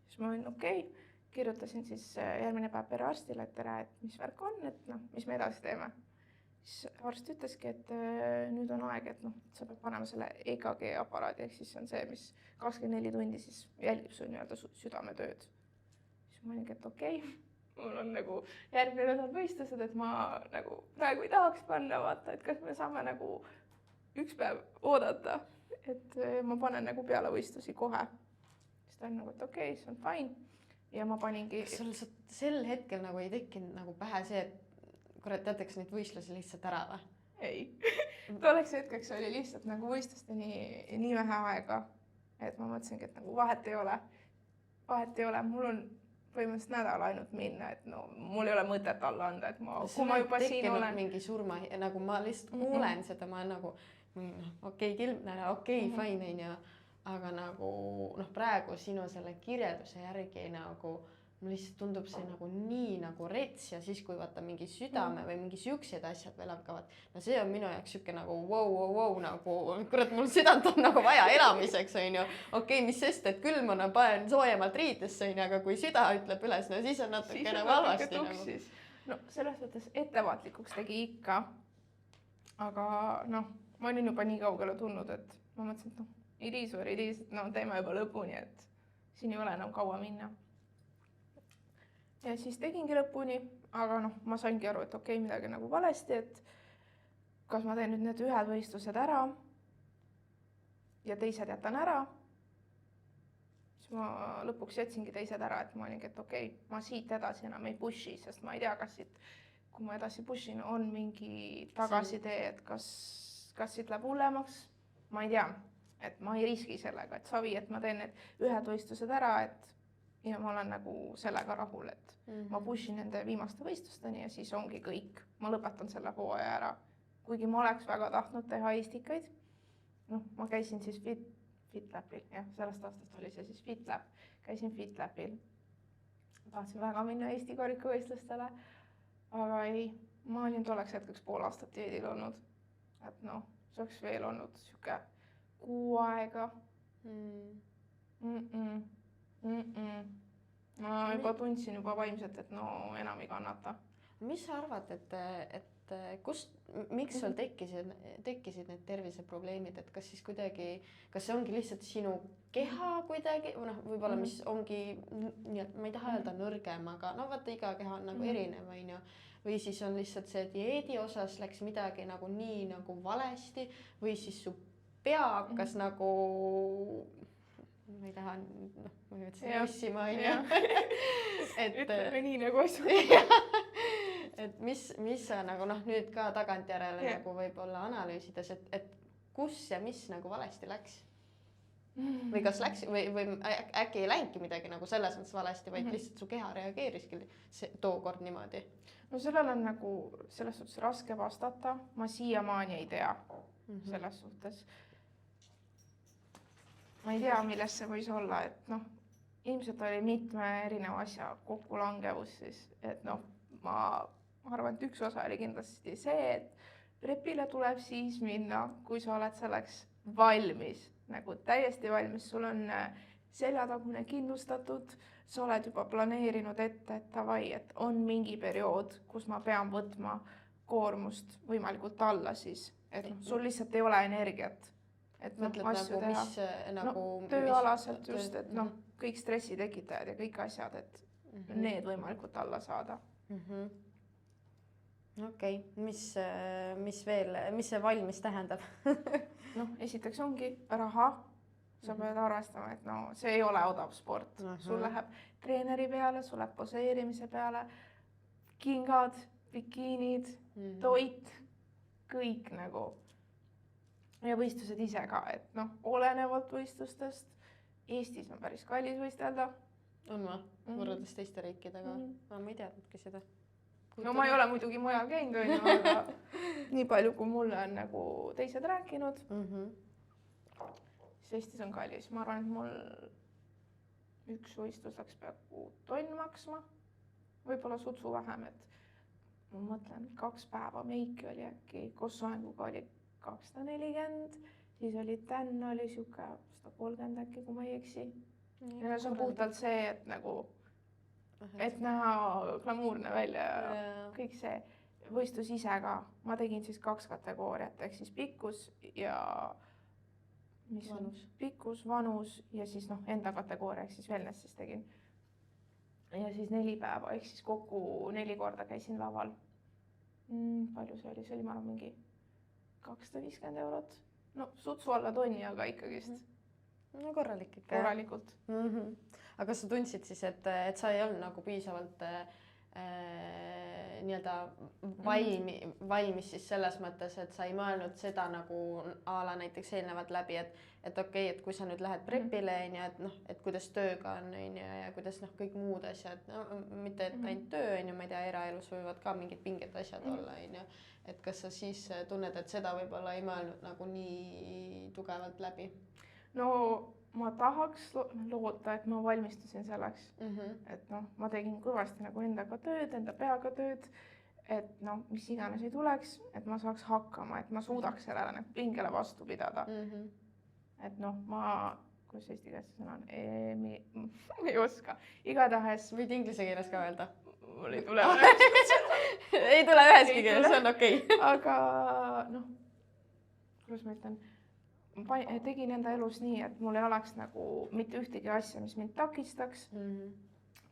Siis ma olin okei. Kirjutasin siis järgmine päev perearstile, et tere, et mis värk on, et noh, mis me edasi teeme. Siis arst ütleski, et nüüd on aeg, et noh, sa pead panema selle EKG aparaadi, ehk siis on see, mis 24 tundi siis jälgib su nii-öelda südametööd. Siis ma olingi, et okei, mul on nagu järgmine nädal võistlused, et ma nagu praegu ei tahaks panna, vaata, et kas me saame nagu üks päev oodata, et ma panen nagu peale võistlusi kohe. Siis ta on nagu, et okei, see on fine. Ja ma paningi... Kas sul sel hetkel nagu ei tekkinud nagu pähe see, et kurat, jätaks neid võistlusi lihtsalt ära või? Ei. Tolleks hetkeks oli lihtsalt nagu võistlusteni nii vähe aega, et ma mõtlesingi, et nagu vahet ei ole. Vahet ei ole. Mul on põhimõtteliselt nädal ainult minna, et no mul ei ole mõtet alla anda, et kui ma juba siin olen... mingi surma, nagu ma lihtsalt kuulen seda, ma nagu okei, kilpnära, okei, fine on ja aga nagu noh, praegu sinu selle kirjelduse järgi nagu mulle lihtsalt tundub see nagu nii nagu rets ja siis kui vaata mingi südame või mingi siuksed asjad veel hakkavad. No see on minu jaoks siuke nagu wow, nagu kurat, mul südant on nagu vaja elamiseks, on ju. Okei, mis sest, et külm on, panen soojemalt riidesse, aga kui süda ütleb üles, no siis on natuke nagu halvasti. Nagu. No selles mõttes ettevaatlikuks tegi ikka, aga noh, ma olin juba nii kaugele tulnud, et ma mõtlesin, et noh, Iris, et no teeme juba lõpuni, et siin ei ole enam kaua minna. Ja siis tegingi lõpuni, aga noh, ma saingi aru, et okei, midagi nagu valesti, et kas ma teen nüüd need ühed võistlused ära ja teised jätan ära. Siis ma lõpuks jätsingi teised ära, et ma olingi, et okei, ma siit edasi enam ei pushi, sest ma ei tea, kas siit, kui ma edasi pushin, on mingi tagasitee, et kas siit läheb hullemaks, ma ei tea. Et ma ei riski sellega, et savi, et ma teen need ühed võistlused ära, ja ma olen nagu sellega rahul, et ma pushin nende viimaste võistlusteni ja siis ongi kõik. Ma lõpetan selle hooaja ära, kuigi ma oleks väga tahtnud teha istikaid. Noh, ma käisin siis FitLabil, jah, sellest aastast oli see siis FitLab. Käisin FitLabil. Tahtsin väga minna Eesti karikavõistlustele, aga ei, ma olin tolleks hetkeks pool aastat dieedil olnud. Et noh, see oleks veel olnud siuke 6 aega. Ma juba tundsin juba vaimselt, et no enam ei kannata. Mis sa arvad, et miks sul tekkisid need terviseprobleemid, et kas siis kuidagi, kas see ongi lihtsalt sinu keha kuidagi, või noh, võib-olla mis ongi, ma ei taha öelda nõrgem, aga no vaata, iga keha on nagu erinev, on ju. Või siis on lihtsalt see dieedi osas läks midagi nagu nii nagu valesti või siis su pea hakkas nagu, ma ei taha, noh, ma ei võtsin rossima, on ju. Ütleme nii nagu asju. Et mis sa nagu noh, nüüd ka tagantjärele nagu võib-olla analüüsides, et kus ja mis nagu valesti läks? Või kas läks või äkki ei läinudki midagi nagu selles mõttes valesti, vaid lihtsalt su keha reageeriski tookord niimoodi? No sellel on nagu selles suhtes raske vastata, ma siiamaani ei tea selles suhtes. Ma ei tea, milles see võis olla, et noh, ilmselt oli mitme erineva asja kokkulangevus siis, et noh, ma arvan, et üks osa oli kindlasti see, et prepile tuleb siis minna, kui sa oled selleks valmis, nagu täiesti valmis, sul on seljatagune kindlustatud, sa oled juba planeerinud ette, et davai, et on mingi periood, kus ma pean võtma koormust võimalikult alla siis, et sul lihtsalt ei ole energiat, et mõtled asju nagu, teha. Nagu, tööalaselt just, et noh, kõik stressitekitajad ja kõik asjad, et need võimalikult alla saada. Okei, mis veel, mis see valmis tähendab? Noh, esiteks ongi raha. Sa pead arvestama, et no see ei ole odav sport. Sul läheb treeneri peale, sul läheb poseerimise peale, kingad, bikiinid, toit, kõik nagu. Ja võistlused ise ka, et noh, olenevalt võistlustest. Eestis on päris kallis võistelda. On ma? Võrreldes teiste riikidega? Ma ei teadnudki seda. No ma ei ole muidugi mujal käinud, aga nii palju, kui mulle on nagu teised rääkinud, siis Eestis on kallis. Ma arvan, et mul üks võistlus läks peaaegu tonn maksma, võib-olla sutsu vähem, et ma mõtlen, 2 päeva meiki oli äkki, koos soenguga oli 240, siis oli tänn oli siuke 130 äkki, kui ma ei eksi. Ja see on puhtalt see, et nagu et näha glamuurne välja ja kõik see võistlus ise ka. Ma tegin siis 2 kategooriat, ehk siis pikkus ja pikkus, vanus ja siis noh, enda kategooria, ehk siis wellness siis tegin. Ja siis 4 päeva, ehk siis kokku 4 korda käisin laval. Palju see oli? See oli ma arvan mingi 250 eurot. No sutsu alla tonni, aga ikkagist. No korralik ikka. Korralikult. Aga sa tundsid siis, et sa ei olnud nagu piisavalt nii-öelda valmis siis selles mõttes, et sa ei mõelnud seda nagu ala näiteks eelnevalt läbi, et okei, et kui sa nüüd lähed prepile, et noh, et kuidas tööga on ja kuidas noh, kõik muud asjad, no, mitte et ainult töö, ma ei tea, eraelus võivad ka mingid pinged asjad olla, et kas sa siis tunned, et seda võib-olla ei mõelnud nagu nii tugevalt läbi? No ma tahaks loota, et ma valmistusin selleks, et noh, ma tegin kõvasti nagu endaga tööd, enda peaga tööd, et noh, mis iganes ei tuleks, et ma saaks hakkama, et ma suudaks sellele nagu pingele vastu pidada. Et noh, kuidas eesti keeles sõna on, ei oska, igatahes. Võid inglise keeles ka öelda? Mul ei tule üheski. Ei tule üheski keeles, see on okei. Aga noh, kuidas ma ütlen? Tegin enda elus nii, et mul ei oleks nagu mitte ühtegi asja, mis mind takistaks.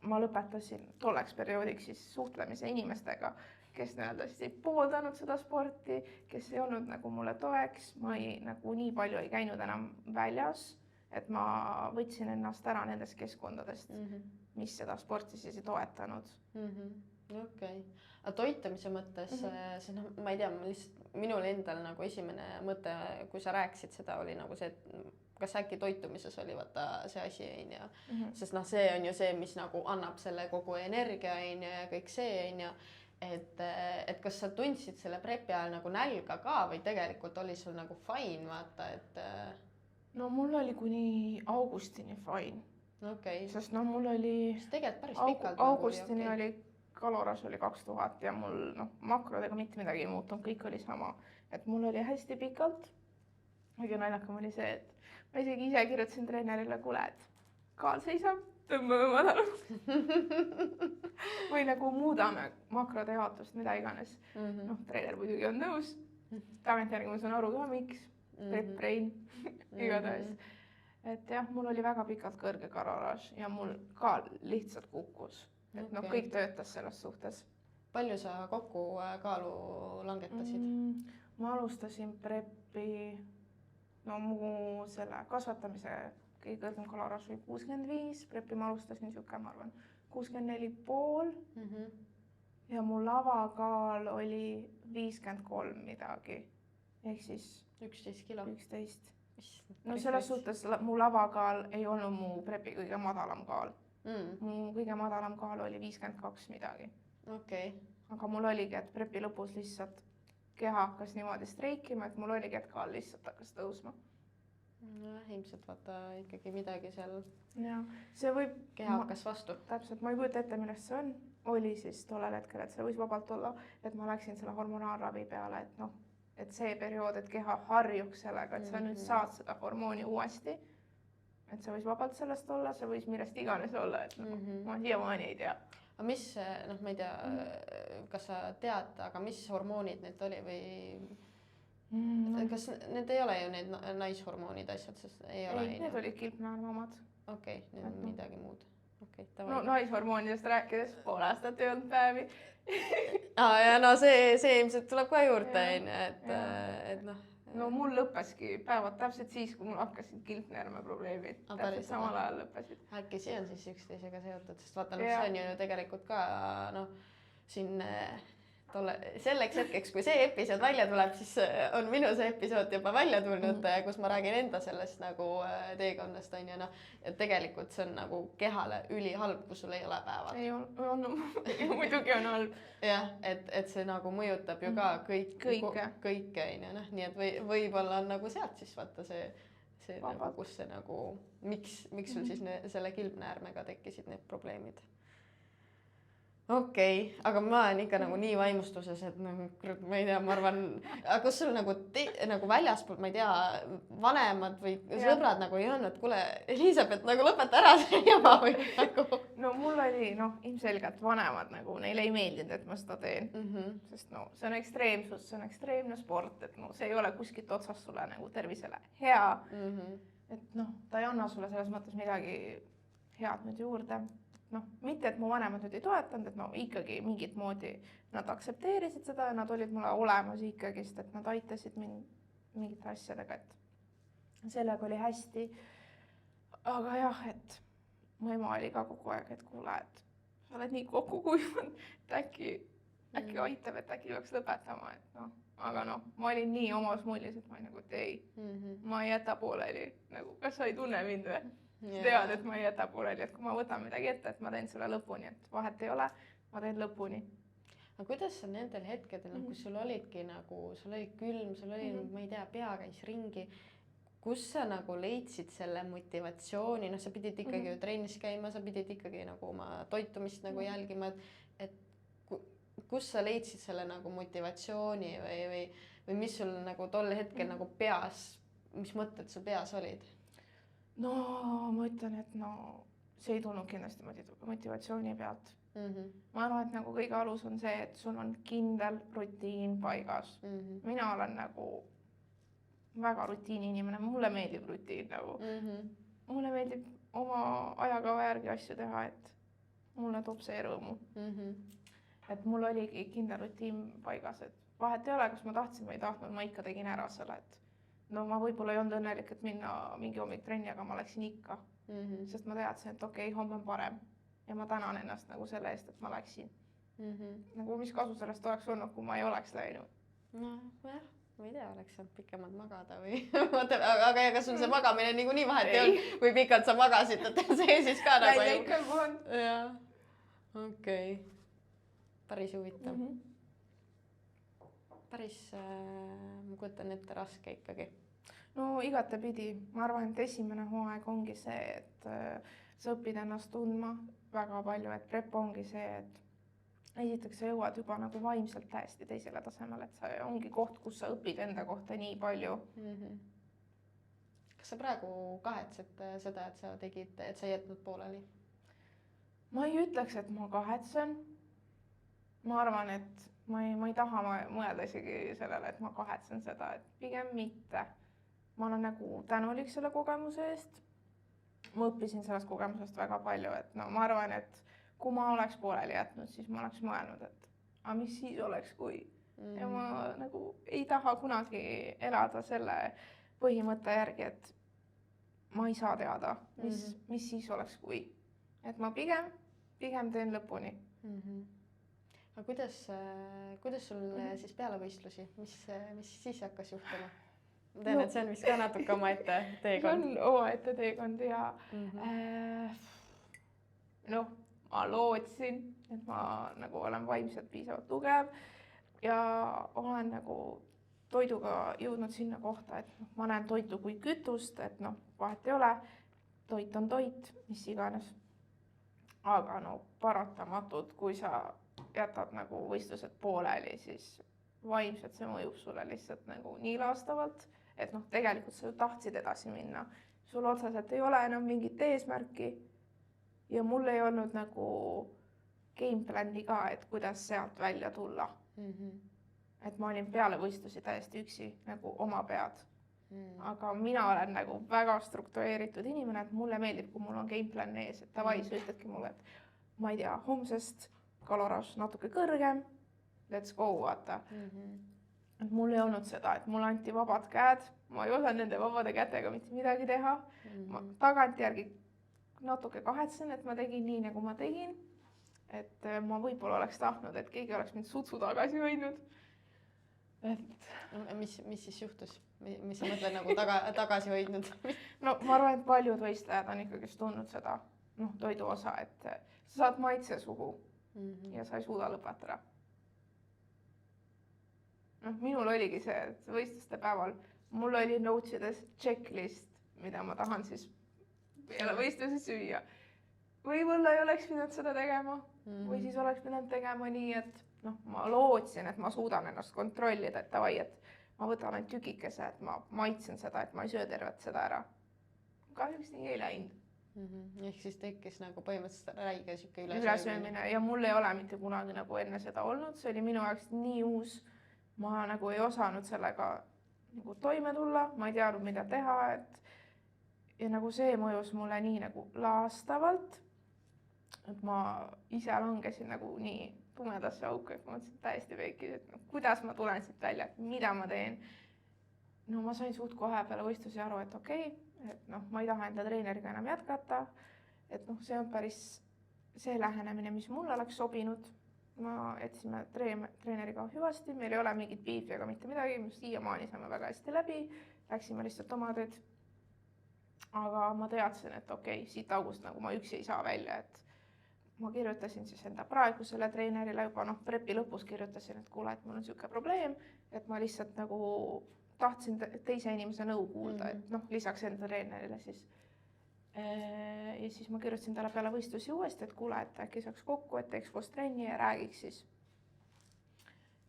Ma lõpetasin tolleks perioodiks siis suhtlemise inimestega, kes siis ei pooldanud seda sporti, kes ei olnud nagu mulle toeks. Ma nagu nii palju ei käinud enam väljas, et ma võtsin ennast ära nendest keskkondadest, mis seda sporti siis ei toetanud. Okei. Aga toitamise mõttes, ma ei tea, minul endal nagu esimene mõte, kui sa rääkisid seda, oli nagu see, et kas äkki toitumises oli vaata see asi, sest noh, see on ju see, mis nagu annab selle kogu energia ja kõik see, et kas sa tundsid selle prepi ajal nagu nälga ka või tegelikult oli sul nagu fine, vaata, et no mul oli kuni augustini fine, okei. sest no mul oli Sest tegelikult päris pikalt augustini nagu oli kaloras oli 2000 ja mul noh, makrodega mitte midagi ei muutunud, kõik oli sama. Et mul oli hästi pikalt. Kõige naljakam oli see, et ma isegi ise kirjutasin treenerile, kuule, et kaal seisab, tõmbame madalamaks. Või nagu muudame makrode jaotust, mida iganes. Noh, treener muidugi on nõus. Tagantjärgi ma saan aru ka, miks. Prep brain, igatahes. Et jah, mul oli väga pikalt kõrge kaloraas ja mul ka lihtsalt kukkus. Et noh, kõik töötas selles suhtes. Palju sa kokku kaalu langetasid? Ma alustasin preppi, no mu selle kasvatamise kõige kõrgem kaloraas oli 65, preppi ma alustasin siuke, ma arvan, 64,5 ja mu lavakaal oli 53 midagi, ehk siis 11 kilo. 11. No selles suhtes mu lavakaal ei olnud mu prepi kõige madalam kaal. Mu kõige madalam kaal oli 52 midagi. Okei. Aga mul oligi, et prepi lõpus lihtsalt keha hakkas niimoodi streikima, et mul oligi, et kaal lihtsalt hakkas tõusma. No, ilmselt vaata ikkagi midagi seal. Ja see võib... Keha hakkas vastu. Täpselt, ma ei kujuta ette, millest see on. Oli siis tollel hetkel, et see võis vabalt olla, et ma läksin selle hormonaalravi peale, et noh, et see periood, et keha harjuks sellega, et sa nüüd saad seda hormooni uuesti. Et see võis vabalt sellest olla, see võis millest iganes olla, et ma siiamaani ei tea. Aga mis, noh, ma ei tea, kas sa tead, aga mis hormoonid need oli või kas need ei ole ju need naishormoonid asjad, sest ei ole? Ei, need olid kilpnäärme omad. Okei, need on midagi muud. No naishormoonidest rääkides pool aastat ei olnud päevi. Ja no see ilmselt tuleb ka juurde, et noh. No mul lõppeski päevad täpselt siis, kui mul hakkasid kilpnäärme probleemid. Täpselt samal ajal lõppesid. Äkki see on siis üksteisega seotud, sest vaata, see on ju tegelikult ka siin selleks hetkeks, kui see episood välja tuleb, siis on minu see episood juba välja tulnud, kus ma räägin enda sellest nagu teekonnast, on ju, et tegelikult see on nagu kehale ülihalb, kui sul ei ole päevad. Ei on, muidugi on halb. Jah, et see nagu mõjutab ju ka kõike, nii et võib-olla on nagu sealt siis vaata see nagu, kus see nagu, miks sul siis selle kilpnäärmega tekkisid need probleemid. Okei, aga ma olen ikka nagu nii vaimustuses, et ma ei tea, ma arvan, aga kus sul nagu väljaspool, ma ei tea, vanemad või sõbrad nagu ei olnud, kuule, Elisabeth, nagu lõpeta ära see jama või nagu. No mul oli, ilmselgelt vanemad nagu, neile ei meeldinud, et ma seda teen, sest see on ekstreemsus, see on ekstreemne sport, et see ei ole kuskilt otsast sulle nagu tervisele hea, et ta ei anna sulle selles mõttes midagi head nüüd juurde. Mitte, et mu vanemad nüüd ei toetanud, et ikkagi mingit moodi nad aktsepteerisid seda ja nad olid mulle olemas ikkagist, et nad aitasid mind mingite asjadega, et sellega oli hästi. Aga jah, et mu ema oli ka kogu aeg, et kuule, et sa oled nii kokku kuivanud, et äkki aitab, et äkki peaks lõpetama, et aga ma olin nii omas mullis, et ma olin nagu, et ei, ma ei jäta pooleli, nagu kas sa ei tunne mind või? Sa tead, et ma ei jäta pooleli, et kui ma võtan midagi ette, et ma teen selle lõpuni, et vahet ei ole, ma teen lõpuni. Aga kuidas sa nendel hetkedel, kui sul olidki nagu, sul oli külm, sul oli, ma ei tea, pea käis ringi, kus sa nagu leidsid selle motivatsiooni, sa pidid ikkagi ju trennis käima, sa pidid ikkagi nagu oma toitumist nagu jälgima, et kus sa leidsid selle nagu motivatsiooni või mis sul nagu tol hetkel nagu peas, mis mõtted sul peas olid? No ma ütlen, et see ei tulnud kindlasti motivatsiooni pealt. Ma arvan, et nagu kõige alus on see, et sul on kindel rutiin paigas. Mina olen nagu väga rutiini inimene, mulle meeldib rutiin nagu. Mulle meeldib oma ajakava järgi asju teha, et mulle toob see rõõmu. Et mul oligi kindel rutiin paigas, et vahet ei ole, kas ma tahtsin või ei tahtnud, ma ikka tegin ära selle, et ma võib-olla ei olnud õnnelik, et minna mingi hommik-trenni, aga ma läksin ikka, sest ma teadsin, et okei, homme on parem ja ma tänan ennast nagu selle eest, et ma läksin. Nagu mis kasu sellest oleks olnud, kui ma ei oleks läinud? No jah, ma ei tea, oleks saanud pikemalt magada või aga ega sul see magamine nii vahet ei olnud, kui pikalt sa magasid, et see siis ka nagu ei. Jah, okei. päris huvitav. Päris, ma kujutan ette, raske ikkagi. No igatepidi, ma arvan, et esimene hooaeg ongi see, et sa õpid ennast tundma väga palju, et prep ongi see, et esiteks sa jõuad juba nagu vaimselt täiesti teisele tasemele, et see ongi koht, kus sa õpid enda kohta nii palju. Kas sa praegu kahetsed seda, et sa tegid, et sa jätnud pooleli? Ma ei ütleks, et ma kahetsen. Ma arvan, et ma ei taha mõelda isegi sellele, et ma kahetsen seda, et pigem mitte. Ma olen nagu tänulik selle kogemuse eest. Ma õppisin sellest kogemusest väga palju, et no ma arvan, et kui ma oleks pooleli jätnud, siis ma oleks mõelnud, et mis siis oleks, kui. Ja ma nagu ei taha kunagi elada selle põhimõtte järgi, et ma ei saa teada, mis siis oleks, kui. Et ma pigem teen lõpuni. Aga kuidas sul siis peale võistlusi, mis siis hakkas juhtuma? Ma tean, et see on vist ka natuke omaette teekond. See on omaette teekond ja ma lootsin, et ma nagu olen vaimselt piisavalt tugev ja olen nagu toiduga jõudnud sinna kohta, et ma näen toitu kui kütust, et vahet ei ole, toit on toit, mis iganes. Aga paratamatult, kui sa jätad nagu võistlused pooleli, siis vaimselt see mõjub sulle lihtsalt nagu nii laastavalt, et tegelikult sa ju tahtsid edasi minna. Sul otseselt ei ole enam mingit eesmärki ja mul ei olnud nagu gameplani ka, et kuidas sealt välja tulla. Et ma olin peale võistlusi täiesti üksi nagu oma pead. Aga mina olen nagu väga struktureeritud inimene, et mulle meeldib, kui mul on gameplan ees, et davai, sa ütledki mulle, et ma ei tea, homsest kaloraaž natuke kõrgem, let's go, vaata. Et mul ei olnud seda, et mulle anti vabad käed, ma ei osanud nende vabade kätega mitte midagi teha. Ma tagantjärgi natuke kahetsen, et ma tegin nii, nagu ma tegin. Et ma võib-olla oleks tahtnud, et keegi oleks mind sutsu tagasi hoidnud. Mis siis juhtus? Mis sa mõtled nagu tagasi hoidnud? No ma arvan, et paljud võistlejad on ikkagi tundnud seda toidu osa, et sa saad maitse suhu ja sa ei suuda lõpetada. Minul oligi see, et võistluste päeval mul oli notesides checklist, mida ma tahan siis peale võistlusi süüa. Võib-olla ei oleks pidanud seda tegema või siis oleks pidanud tegema nii, et ma lootsin, et ma suudan ennast kontrollida, et davai, et ma võtan ainult tükikese, et ma maitsen seda, et ma ei söö tervet seda ära. Kahjuks nii ei läinud. Ehk siis tekkis nagu põhimõtteliselt räige siuke ülesöömine ja mul ei ole mitte kunagi nagu enne seda olnud. See oli minu jaoks nii uus. Ma nagu ei osanud sellega nagu toime tulla. Ma ei teadnud, mida teha. Ja nagu see mõjus mulle nii nagu laastavalt. Et ma ise langesin nagu nii tumedasse auku, et ma mõtlesin täiesti veikis, et kuidas ma tulen siit välja, mida ma teen. No ma sain suht kohe peale võistlusi aru, et okei, et ma ei taha enda treeneriga enam jätkata, et see on päris see lähenemine, mis mulle oleks sobinud. Ma jätsime treeneriga hüvasti, meil ei ole mingit beefi ega mitte midagi, me siiamaani saame väga hästi läbi, läksime lihtsalt oma teed. Aga ma teadsin, et okei, siit august nagu ma üksi ei saa välja, et ma kirjutasin siis enda praegusele treenerile juba prepi lõpus kirjutasin, et kuule, et mul on siuke probleem, et ma lihtsalt nagu tahtsin teise inimese nõu kuulda, et lisaks enda treenerile siis. Ja siis ma kirjutasin talle peale võistlusi uuesti, et kuule, et äkki saaks kokku, et teeks koos trenni ja räägiks siis.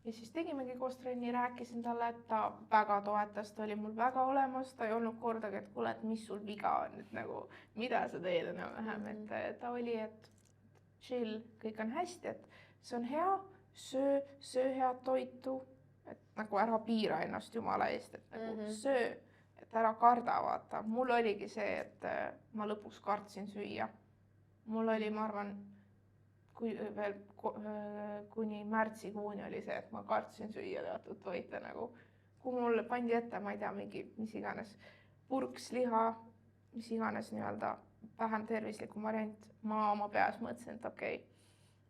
Ja siis tegimegi koos trenni, rääkisin talle, et ta väga toetas, ta oli mul väga olemas, ta ei olnud kordagi, et kuule, et mis sul viga on, et nagu mida sa teed enam-vähem, et ta oli, et chill, kõik on hästi, et see on hea, söö head toitu, et nagu ära piira ennast jumala eest, et nagu söö, et ära karda, vaata. Mul oligi see, et ma lõpuks kartsin süüa. Mul oli, ma arvan, kui veel kuni märtsikuuni oli see, et ma kartsin süüa teatud toite nagu. Kui mul pandi ette, ma ei tea, mis iganes purks liha, mis iganes nii-öelda vähem tervislikum variant, ma oma peas mõtlesin, et okei,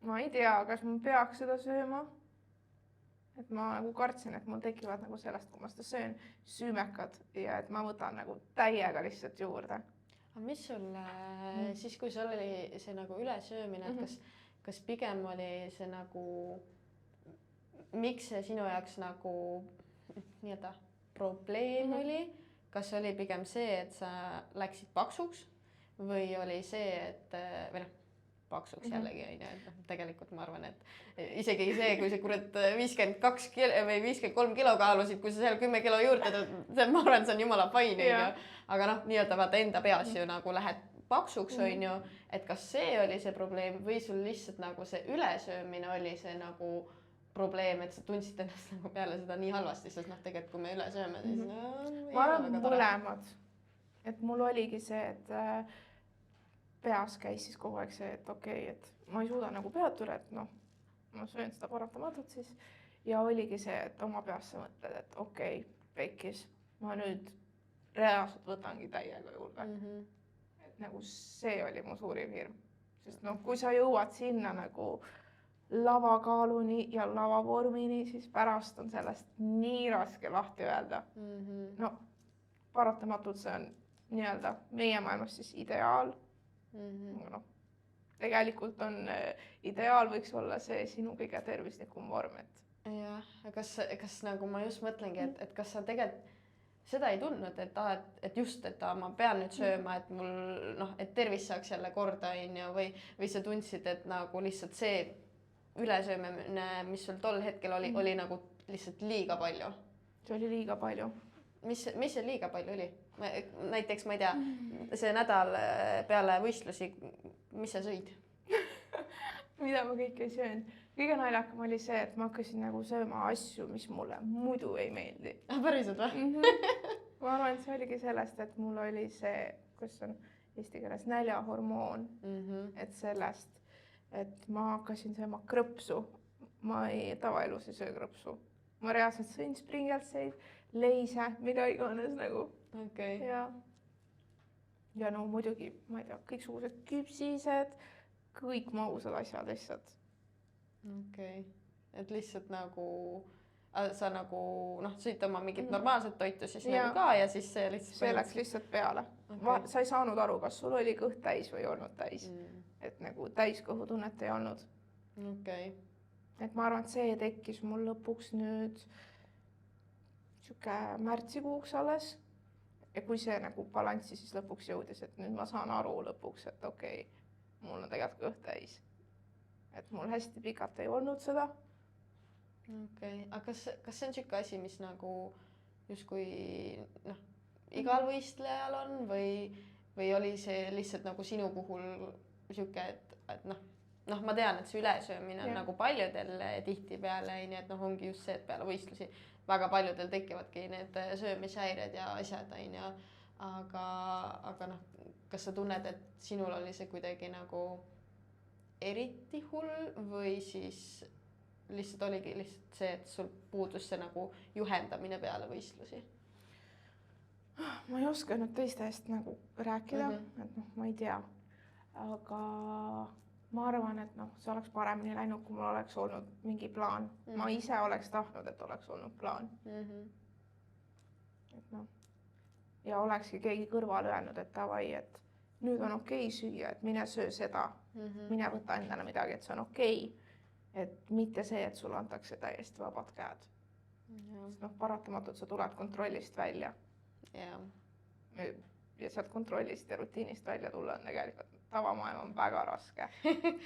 ma ei tea, kas ma peaks seda sööma. Et ma nagu kartsin, et mul tekivad nagu sellest, kui ma seda söön, süümekad ja et ma võtan nagu täiega lihtsalt juurde. Aga mis sul siis, kui sul oli see nagu ülesöömine, et kas pigem oli see nagu, miks see sinu jaoks nagu nii-öelda probleem oli, kas oli pigem see, et sa läksid paksuks või oli see, et või noh, paksuks jällegi on ju, et noh, tegelikult ma arvan, et isegi see, kui sa kurat 52 või 53 kilo kaalusid, kui sa seal 10 kilo juurde tõid, ma arvan, et see on jumala fine on ju, aga noh, nii-öelda vaata enda peas ju nagu lähed paksuks on ju, et kas see oli see probleem või sul lihtsalt nagu see ülesöömine oli see nagu probleem, et sa tundsid ennast nagu peale seda nii halvasti, sest noh, tegelikult kui me üle sööme, siis ma arvan mõlemad, et mul oligi see, et peas käis siis kogu aeg see, et okei, et ma ei suuda nagu peatuda, et noh, ma söön seda paratamatult siis ja oligi see, et oma peas sa mõtled, et okei, pekkis, ma nüüd reaalselt võtangi täiega juurde. Et nagu see oli mu suurim hirm, sest noh, kui sa jõuad sinna nagu lavakaaluni ja lavavormini, siis pärast on sellest nii raske lahti öelda. No paratamatult see on nii-öelda meie maailmas siis ideaal. No, tegelikult on ideaal võiks olla see sinu kõige tervislikum vorm, et jah, kas nagu ma just mõtlengi, et kas sa tegelikult seda ei tundnud, et just, et ma pean nüüd sööma, et mul noh, et tervis saaks jälle korda on ju, või sa tundsid, et nagu lihtsalt see ülesöömine, mis sul tol hetkel oli nagu lihtsalt liiga palju? See oli liiga palju. Mis see liiga palju oli? Näiteks, ma ei tea, see nädal peale võistlusi, mis sa sõid? Mida ma kõike ei söönud. Kõige naljakam oli see, et ma hakkasin nagu sööma asju, mis mulle muidu ei meeldi. Päriselt või? Ma arvan, et see oligi sellest, et mul oli see, kus on eesti keeles näljahormoon, et sellest, et ma hakkasin sööma krõpsu. Ma tavaelus ei söö krõpsu. Ma reaalselt sõin springelseid, leise, mida iganes nagu. Okay. Ja no muidugi, ma ei tea, kõiksugused küpsised, kõik magusad asjad lihtsalt. Okei. Et lihtsalt nagu, sa nagu, noh, sõid oma mingit normaalset toitu siis nagu ka ja siis see lihtsalt... See läks lihtsalt peale. Okay. Sa ei saanud aru, kas sul oli kõht täis või ei olnud täis. Et nagu täiskõhutunnet ei olnud. Okei. Et ma arvan, et see tekkis mul lõpuks nüüd märtsikuuks alles. Ja kui see nagu balanssi siis lõpuks jõudis, et nüüd ma saan aru lõpuks, et okei, mul on tegelikult kõht täis. Et mul hästi pikalt ei olnud seda. Okei, aga kas see on siuke asi, mis nagu justkui noh, igal võistlejal on või oli see lihtsalt nagu sinu puhul siuke, et noh, ma tean, et see ülesöömine on nagu paljudel tihtipeale, et noh, ongi just see, et peale võistlusi väga paljudel tekivadki need söömishäired ja asjad, aga noh, kas sa tunned, et sinul oli see kuidagi nagu eriti hull või siis lihtsalt oligi lihtsalt see, et sul puudus see nagu juhendamine peale võistlusi? Ma ei oska nüüd teiste eest nagu rääkida, et noh, ma ei tea, aga ma arvan, et noh, see oleks paremini läinud, kui mul oleks olnud mingi plaan. Ma ise oleks tahtnud, et oleks olnud plaan. Et noh, ja olekski keegi kõrval öelnud, et tavai, et nüüd on okei süüa, et mine söö seda, mine võta endale midagi, et see on okei. Et mitte see, et sulle antakse täiesti vabad käed. Noh, paratamatult sa tuled kontrollist välja. Ja sealt kontrollist ja rutiinist välja tulla on tegelikult tavamaailm on väga raske.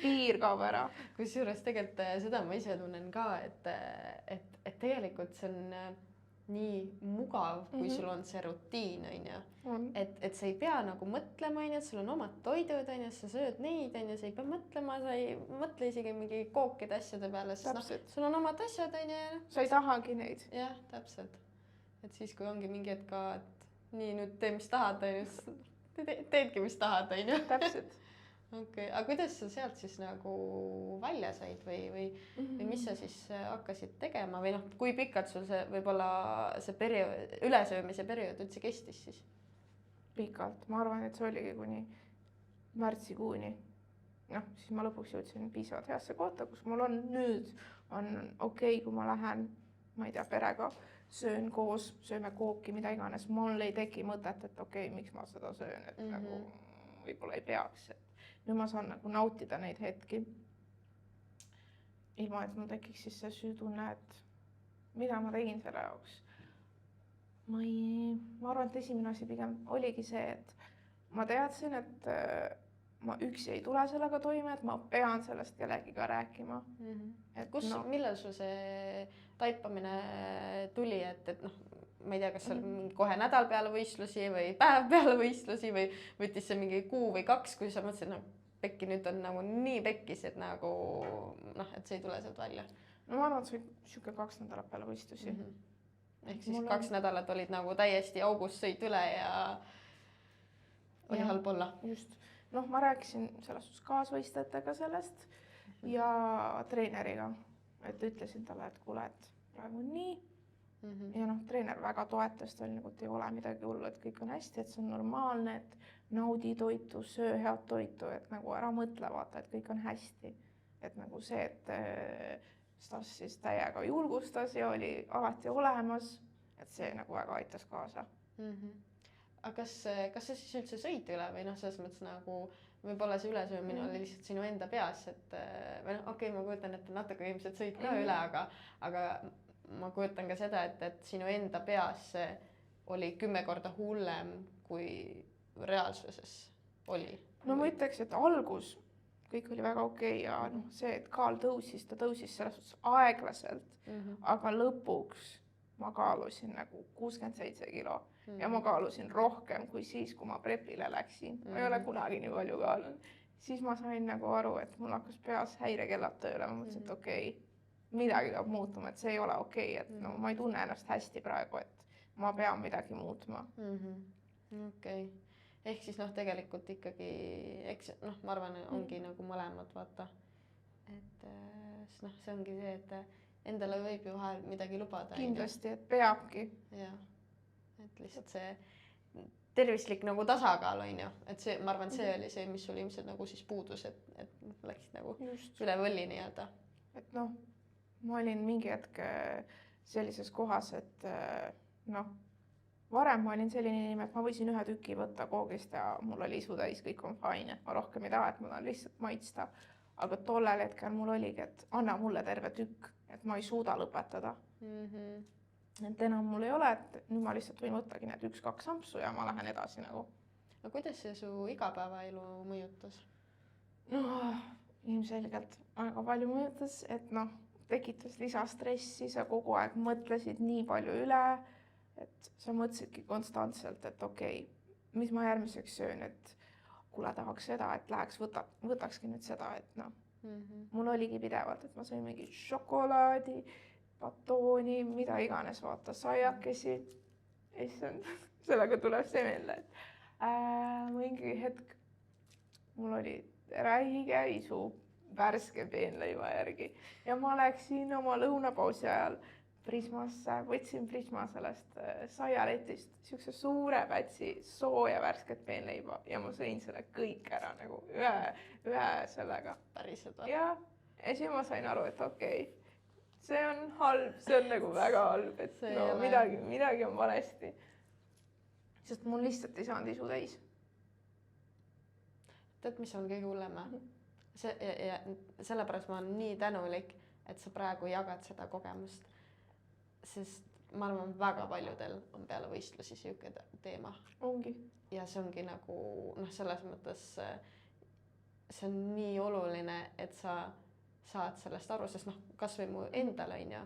Piir kaob ära. Kusjuures tegelikult seda ma ise tunnen ka, et tegelikult see on nii mugav, kui sul on see rutiin, et sa ei pea nagu mõtlema, et sul on omad toidud, sa sööd neid, sa ei pea mõtlema, sa ei mõtle isegi mingi kookide asjade peale, sest sul on omad asjad. Sa ei tahagi neid. Jah, täpselt. Et siis, kui ongi mingi hetk ka, et nii nüüd tee, mis tahad, teedki, mis tahad, Täpselt. Okay. Aga kuidas sa sealt siis nagu välja said või mis sa siis hakkasid tegema või noh, kui pikalt sul see võib-olla see ülesöömise periood üldse kestis siis? Pikalt. Ma arvan, et see oligi kuni märtsikuuni. Noh, siis ma lõpuks jõudsin piisavalt heasse kohta, kus mul on nüüd on okei, kui ma lähen, ma ei tea, perega, söön koos, sööme kooki, mida iganes. Mul ei teki mõtet, et okei, miks ma seda söön, et nagu võib-olla ei peaks. Nüüd ma saan nagu nautida neid hetki. ilma et mul tekiks siis see süütunne, et mida ma tegin selle jaoks. Ma arvan, et esimene asi pigem oligi see, et ma teadsin, et ma üksi ei tule sellega toime, et ma pean sellest kellegiga rääkima. Et millal sul see taipamine tuli, et noh, ma ei tea, kas seal mingi kohe nädal peale võistlusi või päev peale võistlusi või võttis see mingi kuu või 2, kui sa mõtlesid, no pekki nüüd on nagu nii pekkis, et nagu noh, et see ei tule sealt välja. No ma arvan, et see oli siuke 2 nädalat peale võistlusi. Ehk siis 2 nädalat olid nagu täiesti august sõid üle ja oli halb olla. Just. Noh, ma rääkisin selles suhtes kaasvõistlejatega sellest ja treeneriga, et ütlesin talle, et kuule, et praegu on nii. Ja noh, treener väga toetas, ta oli nagu, et ei ole midagi hullu, et kõik on hästi, et see on normaalne, et naudi toitu, söö head toitu, et nagu ära mõtle, vaata, et kõik on hästi. Et nagu see, et Stas siis täiega julgustas ja oli alati olemas, et see nagu väga aitas kaasa. Aga kas sa siis üldse sõid üle või noh, selles mõttes nagu võib-olla see ülesöömine oli lihtsalt sinu enda peas, et või noh, okei, ma kujutan, et natuke ilmselt sõid ka üle, aga ma kujutan ka seda, et sinu enda peas oli 10 korda hullem kui reaalsuses oli. No ma ütleks, et algus kõik oli väga okei ja noh, see, et kaal tõusis, ta tõusis selles suhtes aeglaselt, aga lõpuks ma kaalusin nagu 67 kilo ja ma kaalusin rohkem kui siis, kui ma prepile läksin. Ma ei ole kunagi nii palju kaalunud. Siis ma sain nagu aru, et mul hakkas peas häirekellad tööle, ma mõtlesin, et okei, midagi peab muutuma, et see ei ole okei, et no ma ei tunne ennast hästi praegu, et ma pean midagi muutma. Okei. Ehk siis noh, tegelikult ikkagi, eks noh, ma arvan, ongi nagu mõlemad, vaata. Et noh, see ongi see, et endale võib ju vahel midagi lubada. Kindlasti, et peabki. Jah, et lihtsalt see tervislik nagu tasakaal on ju, et see, ma arvan, see oli see, mis sul ilmselt nagu siis puudus, et läksid nagu üle võlli nii-öelda. Et noh, ma olin mingi hetk sellises kohas, et noh, varem ma olin selline inimene, et ma võisin 1 tüki võtta koogist ja mul oli isu täis, kõik on fine, et ma rohkem ei taha, et ma tahan lihtsalt maitsta. Aga tollel hetkel mul oligi, et anna mulle terve tükk, et ma ei suuda lõpetada. Et enam mul ei ole, et nüüd ma lihtsalt võin võttagi need 1-2 ampsu ja ma lähen edasi nagu. No kuidas see su igapäevaelu mõjutas? No, ilmselgelt väga palju mõjutas, et noh, tekitas lisastressi, sa kogu aeg mõtlesid nii palju üle, et sa mõtlesidki konstantselt, et okei, mis ma järgmiseks söön, et kuule tahaks seda, et läheks võtakski nüüd seda, et noh, mul oligi pidevalt, et ma sõin mingi šokolaadi, batooni, mida iganes, vaata, saiakesi. Issand, sellega tuleb see meelde, et mingi hetk mul oli räige isu värske peenleiva järgi ja ma läksin oma lõunapausi ajal Prismasse, võtsin Prisma sellest saialetist siukse suure pätsi sooja värsket peenleiba ja ma sõin selle kõik ära nagu ühe sellega. Päriselt või? Ja siis ma sain aru, et okei, see on halb, see on nagu väga halb, et see no, midagi on valesti. Sest mul lihtsalt ei saanud isu täis. Tead, mis on kõige hullema? Ja sellepärast ma olen nii tänulik, et sa praegu jagad seda kogemust. Sest ma arvan, väga paljudel on peale võistlusi siuke teema. Ongi. Ja see ongi nagu, noh, selles mõttes see on nii oluline, et sa saad sellest aru, sest noh, kas või mu endal on ja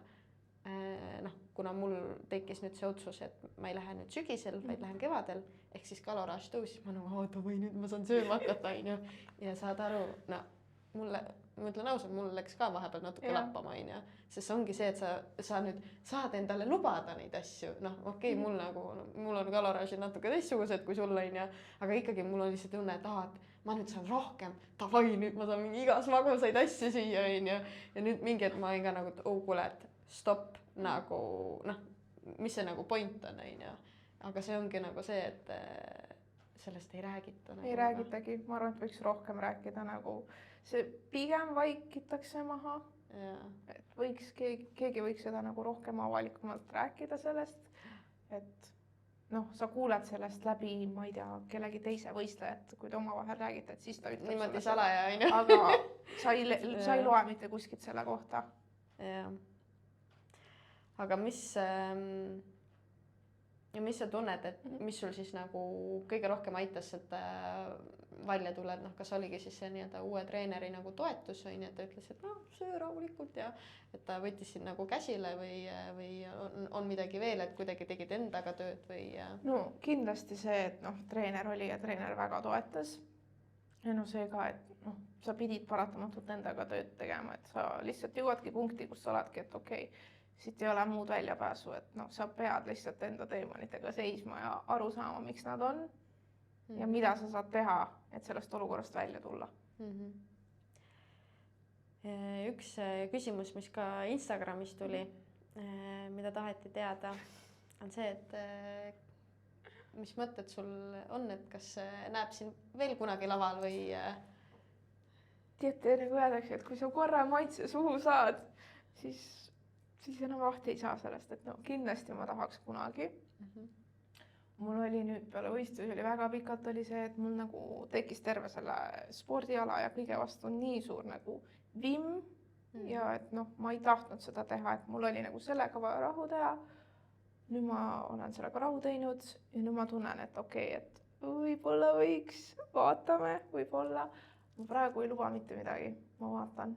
noh, kuna mul tekkis nüüd see otsus, et ma ei lähe nüüd sügisel, vaid lähen kevadel, ehk siis kaloraaž tõusis, ma nagu oota või nüüd ma saan sööma hakata, on ju. Ja saad aru, no mulle, ma ütlen ausalt, mul läks ka vahepeal natuke lappama, on ju. Sest ongi see, et sa nüüd saad endale lubada neid asju. Noh, okei, mul on kaloraažid natuke teistsugused kui sul, on ju. Aga ikkagi mul oli see tunne, et ma nüüd saan rohkem, davai, nüüd ma saan mingi igas magusaid asju süüa, on ju. Ja nüüd mingi, et ma olin ka nagu, et kuule, et stopp, nagu, noh, mis see nagu point on, on ju. Aga see ongi nagu see, et sellest ei räägita. Ei räägitagi, ma arvan, et võiks rohkem rääkida nagu, see pigem vaikitakse maha. Ja. Et võiks, keegi võiks seda nagu rohkem avalikumalt rääkida sellest, et noh, sa kuuled sellest läbi, ma ei tea, kellegi teise võistlejat, kui te omavahel räägite, et siis ta ütleb niimoodi salaja, on ju. aga sa ei loe mitte kuskilt selle kohta. Jah. Aga mis sa tunned, et mis sul siis nagu kõige rohkem aitas, et välja tuled, noh, kas oligi siis see nii-öelda uue treeneri nagu toetus, on ju, et ta ütles, et noh, söö rahulikult ja et ta võttis sind nagu käsile või on midagi veel, et kuidagi tegid endaga tööd või? No kindlasti see, et noh, treener oli ja treener väga toetas. Ja no see ka, et noh, sa pidid paratamatult endaga tööd tegema, et sa lihtsalt jõuadki punkti, kus sa oledki, et okei, siit ei ole muud väljapääsu, et noh, sa pead lihtsalt enda teemonitega seisma ja aru saama, miks nad on ja mida sa saad teha, et sellest olukorrast välja tulla. Üks küsimus, mis ka Instagramis tuli, mida taheti teada, on see, et mis mõtted sul on, et kas näeb siin veel kunagi laval või? Teate, nagu öeldakse, et kui sa korra maitse suhu saad, siis enam lahti ei saa sellest, et no kindlasti ma tahaks kunagi. Mul oli nüüd peale võistlusi oli väga pikalt oli see, et mul nagu tekkis terve selle spordiala ja kõige vastu nii suur nagu vimm ja et noh, ma ei tahtnud seda teha, et mul oli nagu sellega vaja rahu teha. Nüüd ma olen sellega rahu teinud ja nüüd ma tunnen, et okei, et võib-olla võiks, vaatame, võib-olla. Ma praegu ei luba mitte midagi, ma vaatan.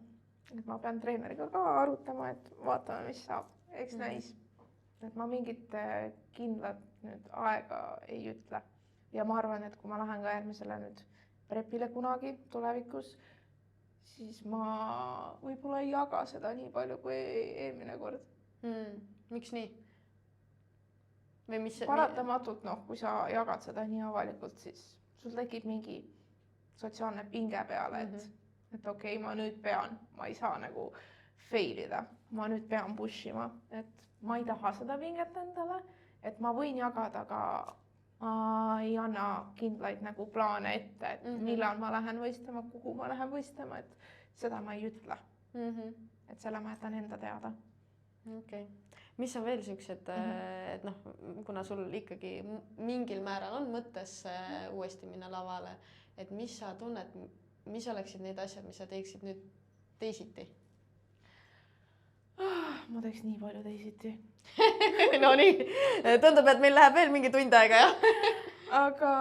Et ma pean treeneriga ka arutama, et vaatame, mis saab, eks näis. Et ma mingit kindlat nüüd aega ei ütle. Ja ma arvan, et kui ma lähen ka järgmisele nüüd prepile kunagi tulevikus, siis ma võib-olla ei jaga seda nii palju kui eelmine kord. Miks nii? Või mis? Paratamatult, noh, kui sa jagad seda nii avalikult, siis sul tekib mingi sotsiaalne pinge peale, et okei, ma nüüd pean, ma ei saa nagu failida, ma nüüd pean pushima, et ma ei taha seda pinget endale, et ma võin jagada, aga ma ei anna kindlaid nagu plaane ette, et millal ma lähen võistlema, kuhu ma lähen võistlema, et seda ma ei ütle. Et selle ma jätan enda teada. Okei. Mis on veel siuksed, et noh, kuna sul ikkagi mingil määral on mõttes uuesti minna lavale, et mis sa tunned, mis oleksid need asjad, mis sa teeksid nüüd teisiti? Ma teeks nii palju teisiti. No nii, tundub, et meil läheb veel mingi tund aega, jah? Aga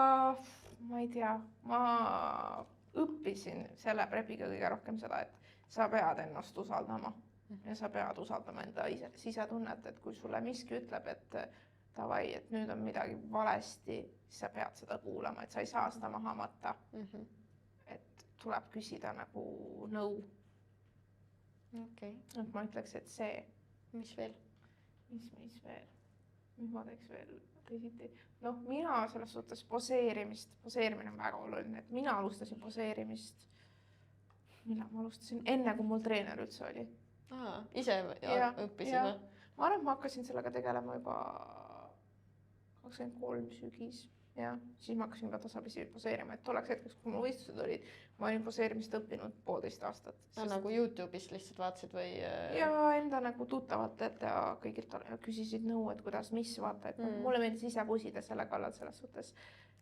ma ei tea, ma õppisin selle prepiga kõige rohkem seda, et sa pead ennast usaldama ja sa pead usaldama enda sisetunnet, et kui sulle miski ütleb, et davai, et nüüd on midagi valesti, siis sa pead seda kuulama, et sa ei saa seda maha matta. Et tuleb küsida nagu nõu. Okay. Et ma ütleks, et see. Mis veel? Mis veel? Mis ma teeks veel teisiti? Noh, mina selles suhtes poseerimine on väga oluline, et mina alustasin poseerimist, millal ma alustasin, enne kui mul treener üldse oli. Ise õppisid? Ma arvan, et ma hakkasin sellega tegelema juba 23 sügis. Ja siis ma hakkasin ka tasapisi poseerima, et tolleks hetkeks, kui mul võistlused olid, ma olin poseerimist õppinud 1,5 aastat. Nagu YouTube'ist lihtsalt vaatasid või? Ja enda nagu tuttavatelt ja kõigilt küsisid nõu, et kuidas, mis vaata, et mulle meeldis ise pusida selle kallal selles suhtes.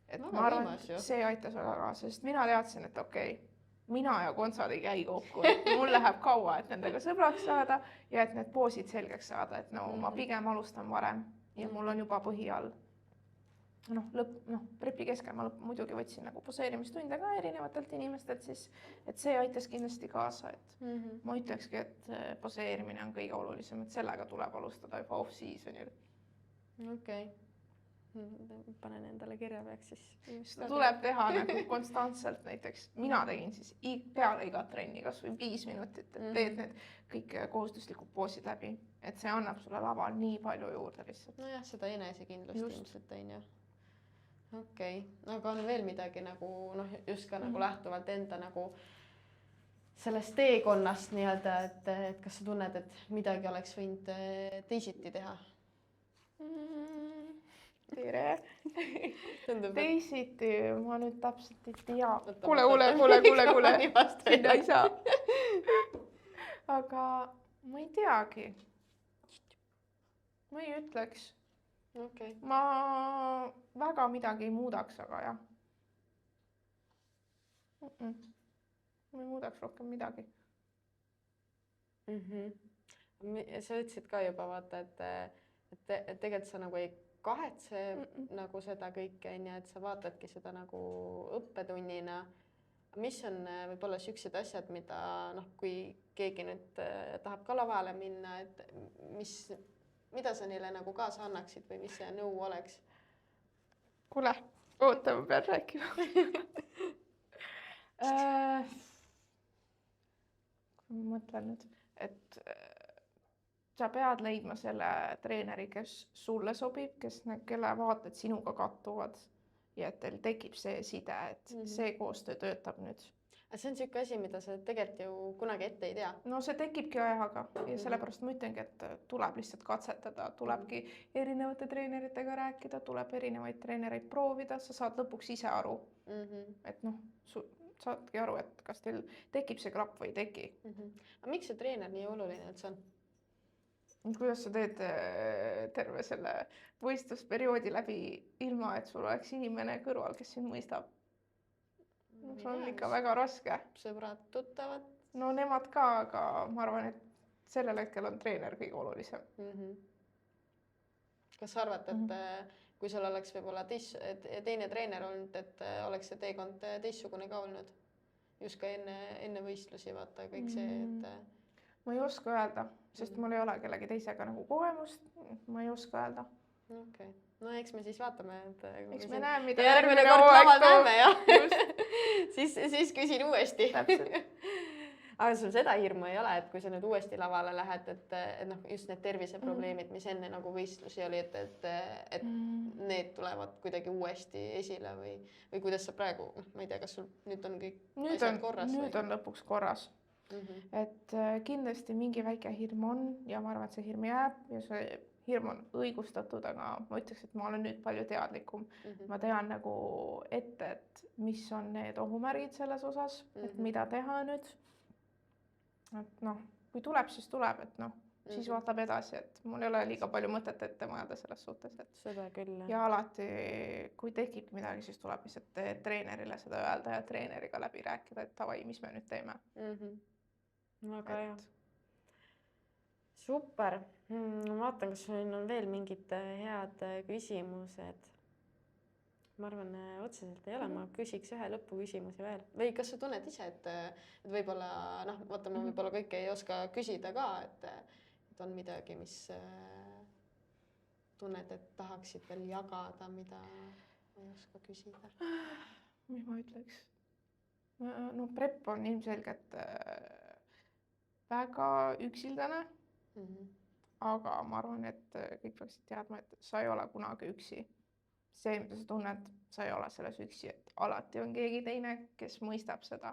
Et ma arvan, et see aitas väga ka, sest mina teadsin, et okei, mina ja Kontsad ei käi kokku, et mul läheb kaua, et nendega sõbraks saada ja et need poosid selgeks saada, et no ma pigem alustan varem ja mul on juba põhi all. Prepi keskel ma muidugi võtsin nagu poseerimistunde ka erinevatelt inimestelt siis, et see aitas kindlasti kaasa, et ma ütlekski, et poseerimine on kõige olulisem, et sellega tuleb alustada juba off-seasonil. Okei. Panen endale kirja peaks siis. Seda tuleb teha nagu konstantselt näiteks. Mina tegin siis peale igat trenni kas või 5 minutit, et teed need kõik kohustuslikud poosid läbi, et see annab sulle laval nii palju juurde lihtsalt. Nojah, seda enesekindlust ilmselt on ju. Okei, aga on veel midagi nagu, just ka nagu lähtuvalt enda nagu sellest teekonnast nii-öelda, et kas sa tunned, et midagi oleks võinud teisiti teha? Tere! Teisiti, ma nüüd täpselt ei tea. Kuule. Sinna ei saa. Aga ma ei teagi. Ma ei ütleks. okei. ma väga midagi ei muudaks, aga jah. Ma ei muudaks rohkem midagi. Sa ütlesid ka juba vaata, et tegelikult sa nagu ei kahetse nagu seda kõike, onju, et sa vaatadki seda nagu õppetunnina. Mis on võib-olla siuksed asjad, mida noh, kui keegi nüüd tahab ka lavale minna, et mida sa neile nagu kaasa annaksid või mis see nõu oleks? Kuule, oota, ma pean rääkima. Ma mõtlen nüüd, et sa pead leidma selle treeneri, kes sulle sobib, kelle vaated sinuga kattuvad ja et teil tekib see side, et see koostöö töötab nüüd. See on siuke asi, mida sa tegelikult ju kunagi ette ei tea. No see tekibki ajaga ja sellepärast ma ütlengi, et tuleb lihtsalt katsetada, tulebki erinevate treeneritega rääkida, tuleb erinevaid treenereid proovida, sa saad lõpuks ise aru, et noh, saadki aru, et kas teil tekib see klapp või ei teki. Aga miks see treener nii oluline üldse on? Kuidas sa teed terve selle võistlusperioodi läbi ilma, et sul oleks inimene kõrval, kes sind mõistab? See on ikka väga raske. Sõbrad, tuttavad? No nemad ka, aga ma arvan, et sellel hetkel on treener kõige olulisem. Kas sa arvad, et kui sul oleks võib-olla teine treener olnud, et oleks see teekond teistsugune ka olnud? Just ka enne võistlusi, vaata kõik see, et... Ma ei oska öelda, sest mul ei ole kellegi teisega nagu kogemust. Ma ei oska öelda. Okei. No eks me siis vaatame, et... Eks me näeme, mida järgmine kord laval näeme, jah. Siis küsin uuesti. Aga sul seda hirmu ei ole, et kui sa nüüd uuesti lavale lähed, et noh, just need terviseprobleemid, mis enne nagu võistlusi oli, et need tulevad kuidagi uuesti esile või kuidas sa praegu, ma ei tea, kas sul nüüd on kõik asjad korras? Nüüd on lõpuks korras. Et kindlasti mingi väike hirm on ja ma arvan, et see hirm jääb ja see hirm on õigustatud, aga ma ütleks, et ma olen nüüd palju teadlikum. Ma tean nagu ette, et mis on need ohumärgid selles osas, et mida teha nüüd. Et noh, kui tuleb, siis tuleb, et noh, siis vaatab edasi, et mul ei ole liiga palju mõtet ette mõelda selles suhtes. Seda küll. Ja alati, kui tekib midagi, siis tuleb lihtsalt treenerile seda öelda ja treeneriga läbi rääkida, et tavai, mis me nüüd teeme. Väga hea. Super. Ma vaatan, kas sul on veel mingid head küsimused. Ma arvan, otseselt ei ole. Ma küsiks ühe lõpuküsimuse veel. Või kas sa tunned ise, et võib-olla, noh, vaata, ma võib-olla kõike ei oska küsida ka, et on midagi, mis tunned, et tahaksid veel jagada, mida ei oska küsida? Mis ma ütleks? No prep on ilmselgelt väga üksildane, aga ma arvan, et kõik peaksid teadma, et sa ei ole kunagi üksi. See, mida sa tunned, sa ei ole selles üksi, et alati on keegi teine, kes mõistab seda.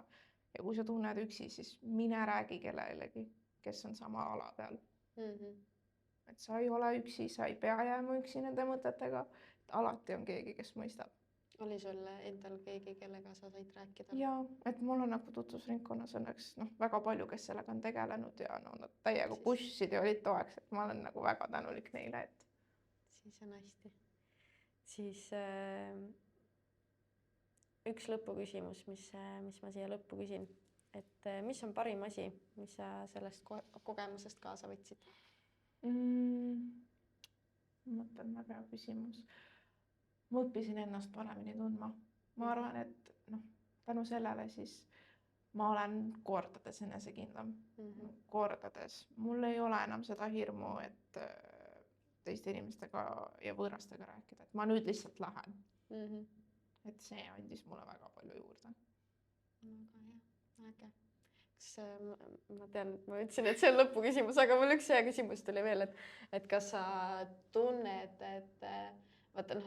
Ja kui sa tunned üksi, siis mine räägi kellelegi, kes on sama ala peal. Et sa ei ole üksi, sa ei pea jääma üksi nende mõtetega, et alati on keegi, kes mõistab. Oli sul endal keegi, kellega sa said rääkida? Jaa, et mul on nagu tutvusringkonnas õnneks väga palju, kes sellega on tegelenud ja nad täiega push'id ja olid toeks, et ma olen nagu väga tänulik neile. Siis on hästi. Siis üks lõpuküsimus, mis ma siia lõppu küsin, et mis on parim asi, mis sa sellest kogemusest kaasa võtsid? Mõtlen väga hea küsimus. Ma õppisin ennast paremini tundma. Ma arvan, et tänu sellele siis ma olen kordades enesekindlam. Kordades. Mul ei ole enam seda hirmu, et teiste inimestega ja võõrastega rääkida. Et ma nüüd lihtsalt lähen. Et see andis mulle väga palju juurde. Väga hea. Ma tean, ma ütlesin, et see on lõpuküsimus, aga mul üks hea küsimus tuli veel, et kas sa tunned, et vaata,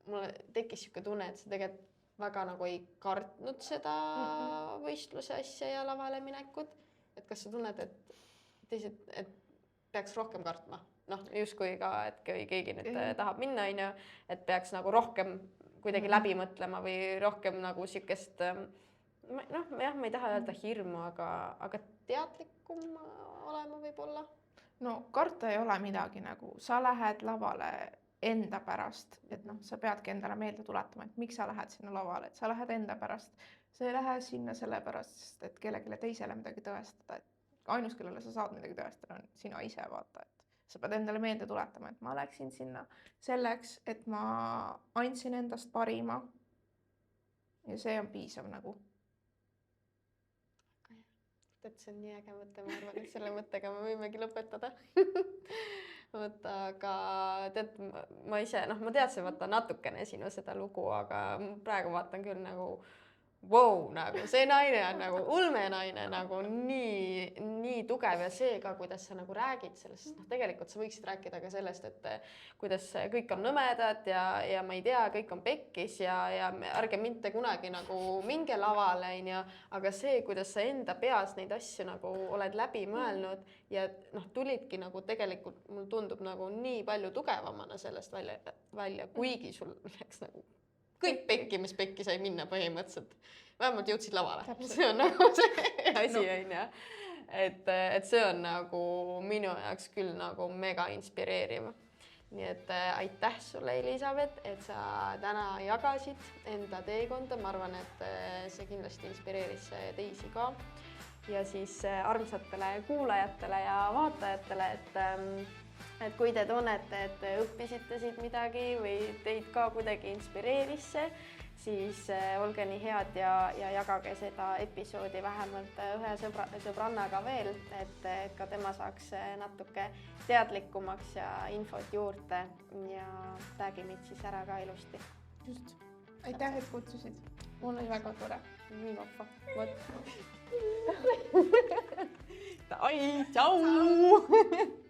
mulle tekkis siuke tunne, et sa tegelikult väga nagu ei kartnud seda võistluse asja ja lavale minekut. Et kas sa tunned, et peaks rohkem kartma? Noh, justkui ka, et kui keegi nüüd tahab minna, et peaks nagu rohkem kuidagi läbi mõtlema või rohkem nagu siukest, noh, jah, ma ei taha öelda hirmu, aga teadlikum olema võib-olla. No karta ei ole midagi nagu, sa lähed lavale enda pärast, et noh, sa peadki endale meelde tuletama, et miks sa lähed sinna lavale, et sa lähed enda pärast. Sa ei lähe sinna sellepärast, et kellelegi teisele midagi tõestada, et ainus, kellele sa saad midagi tõestada, on sina ise, vaata, et sa pead endale meelde tuletama, et ma läksin sinna selleks, et ma andsin endast parima. Ja see on piisav nagu. Et see on nii äge mõte, ma arvan, et selle mõttega me võimegi lõpetada. Aga tead, ma ise, ma teadsin vaata natukene sinu seda lugu, aga praegu vaatan küll nagu wow, nagu see naine on nagu ulmenaine, nagu nii tugev ja see ka, kuidas sa nagu räägid sellest, sest tegelikult sa võiksid rääkida ka sellest, et kuidas kõik on nõmedad ja ma ei tea, kõik on pekkis ja ärge mitte kunagi nagu minge lavale, aga see, kuidas sa enda peas neid asju nagu oled läbi mõelnud ja tulidki nagu tegelikult, mul tundub nagu nii palju tugevamana sellest välja, kuigi sul läks nagu kõik pekki, mis pekki sai minna põhimõtteliselt. Vähemalt jõudsid lavale. See on nagu see asi on ja. Et see on nagu minu jaoks küll nagu mega inspireeriv. Nii et aitäh sulle, Elisabeth, et sa täna jagasid enda teekonda. Ma arvan, et see kindlasti inspireeris teisi ka. Ja siis armsatele kuulajatele ja vaatajatele, et kui te tunnete, et õppisite siit midagi või teid ka kuidagi inspireeris see, siis olge nii head ja jagage seda episoodi vähemalt ühe sõbrannaga veel, et ka tema saaks natuke teadlikumaks ja infot juurde ja tagi meid siis ära ka ilusti. Just. Aitäh, et kutsusid. Mul oli väga tore. Nii vappa. Ai, tšau!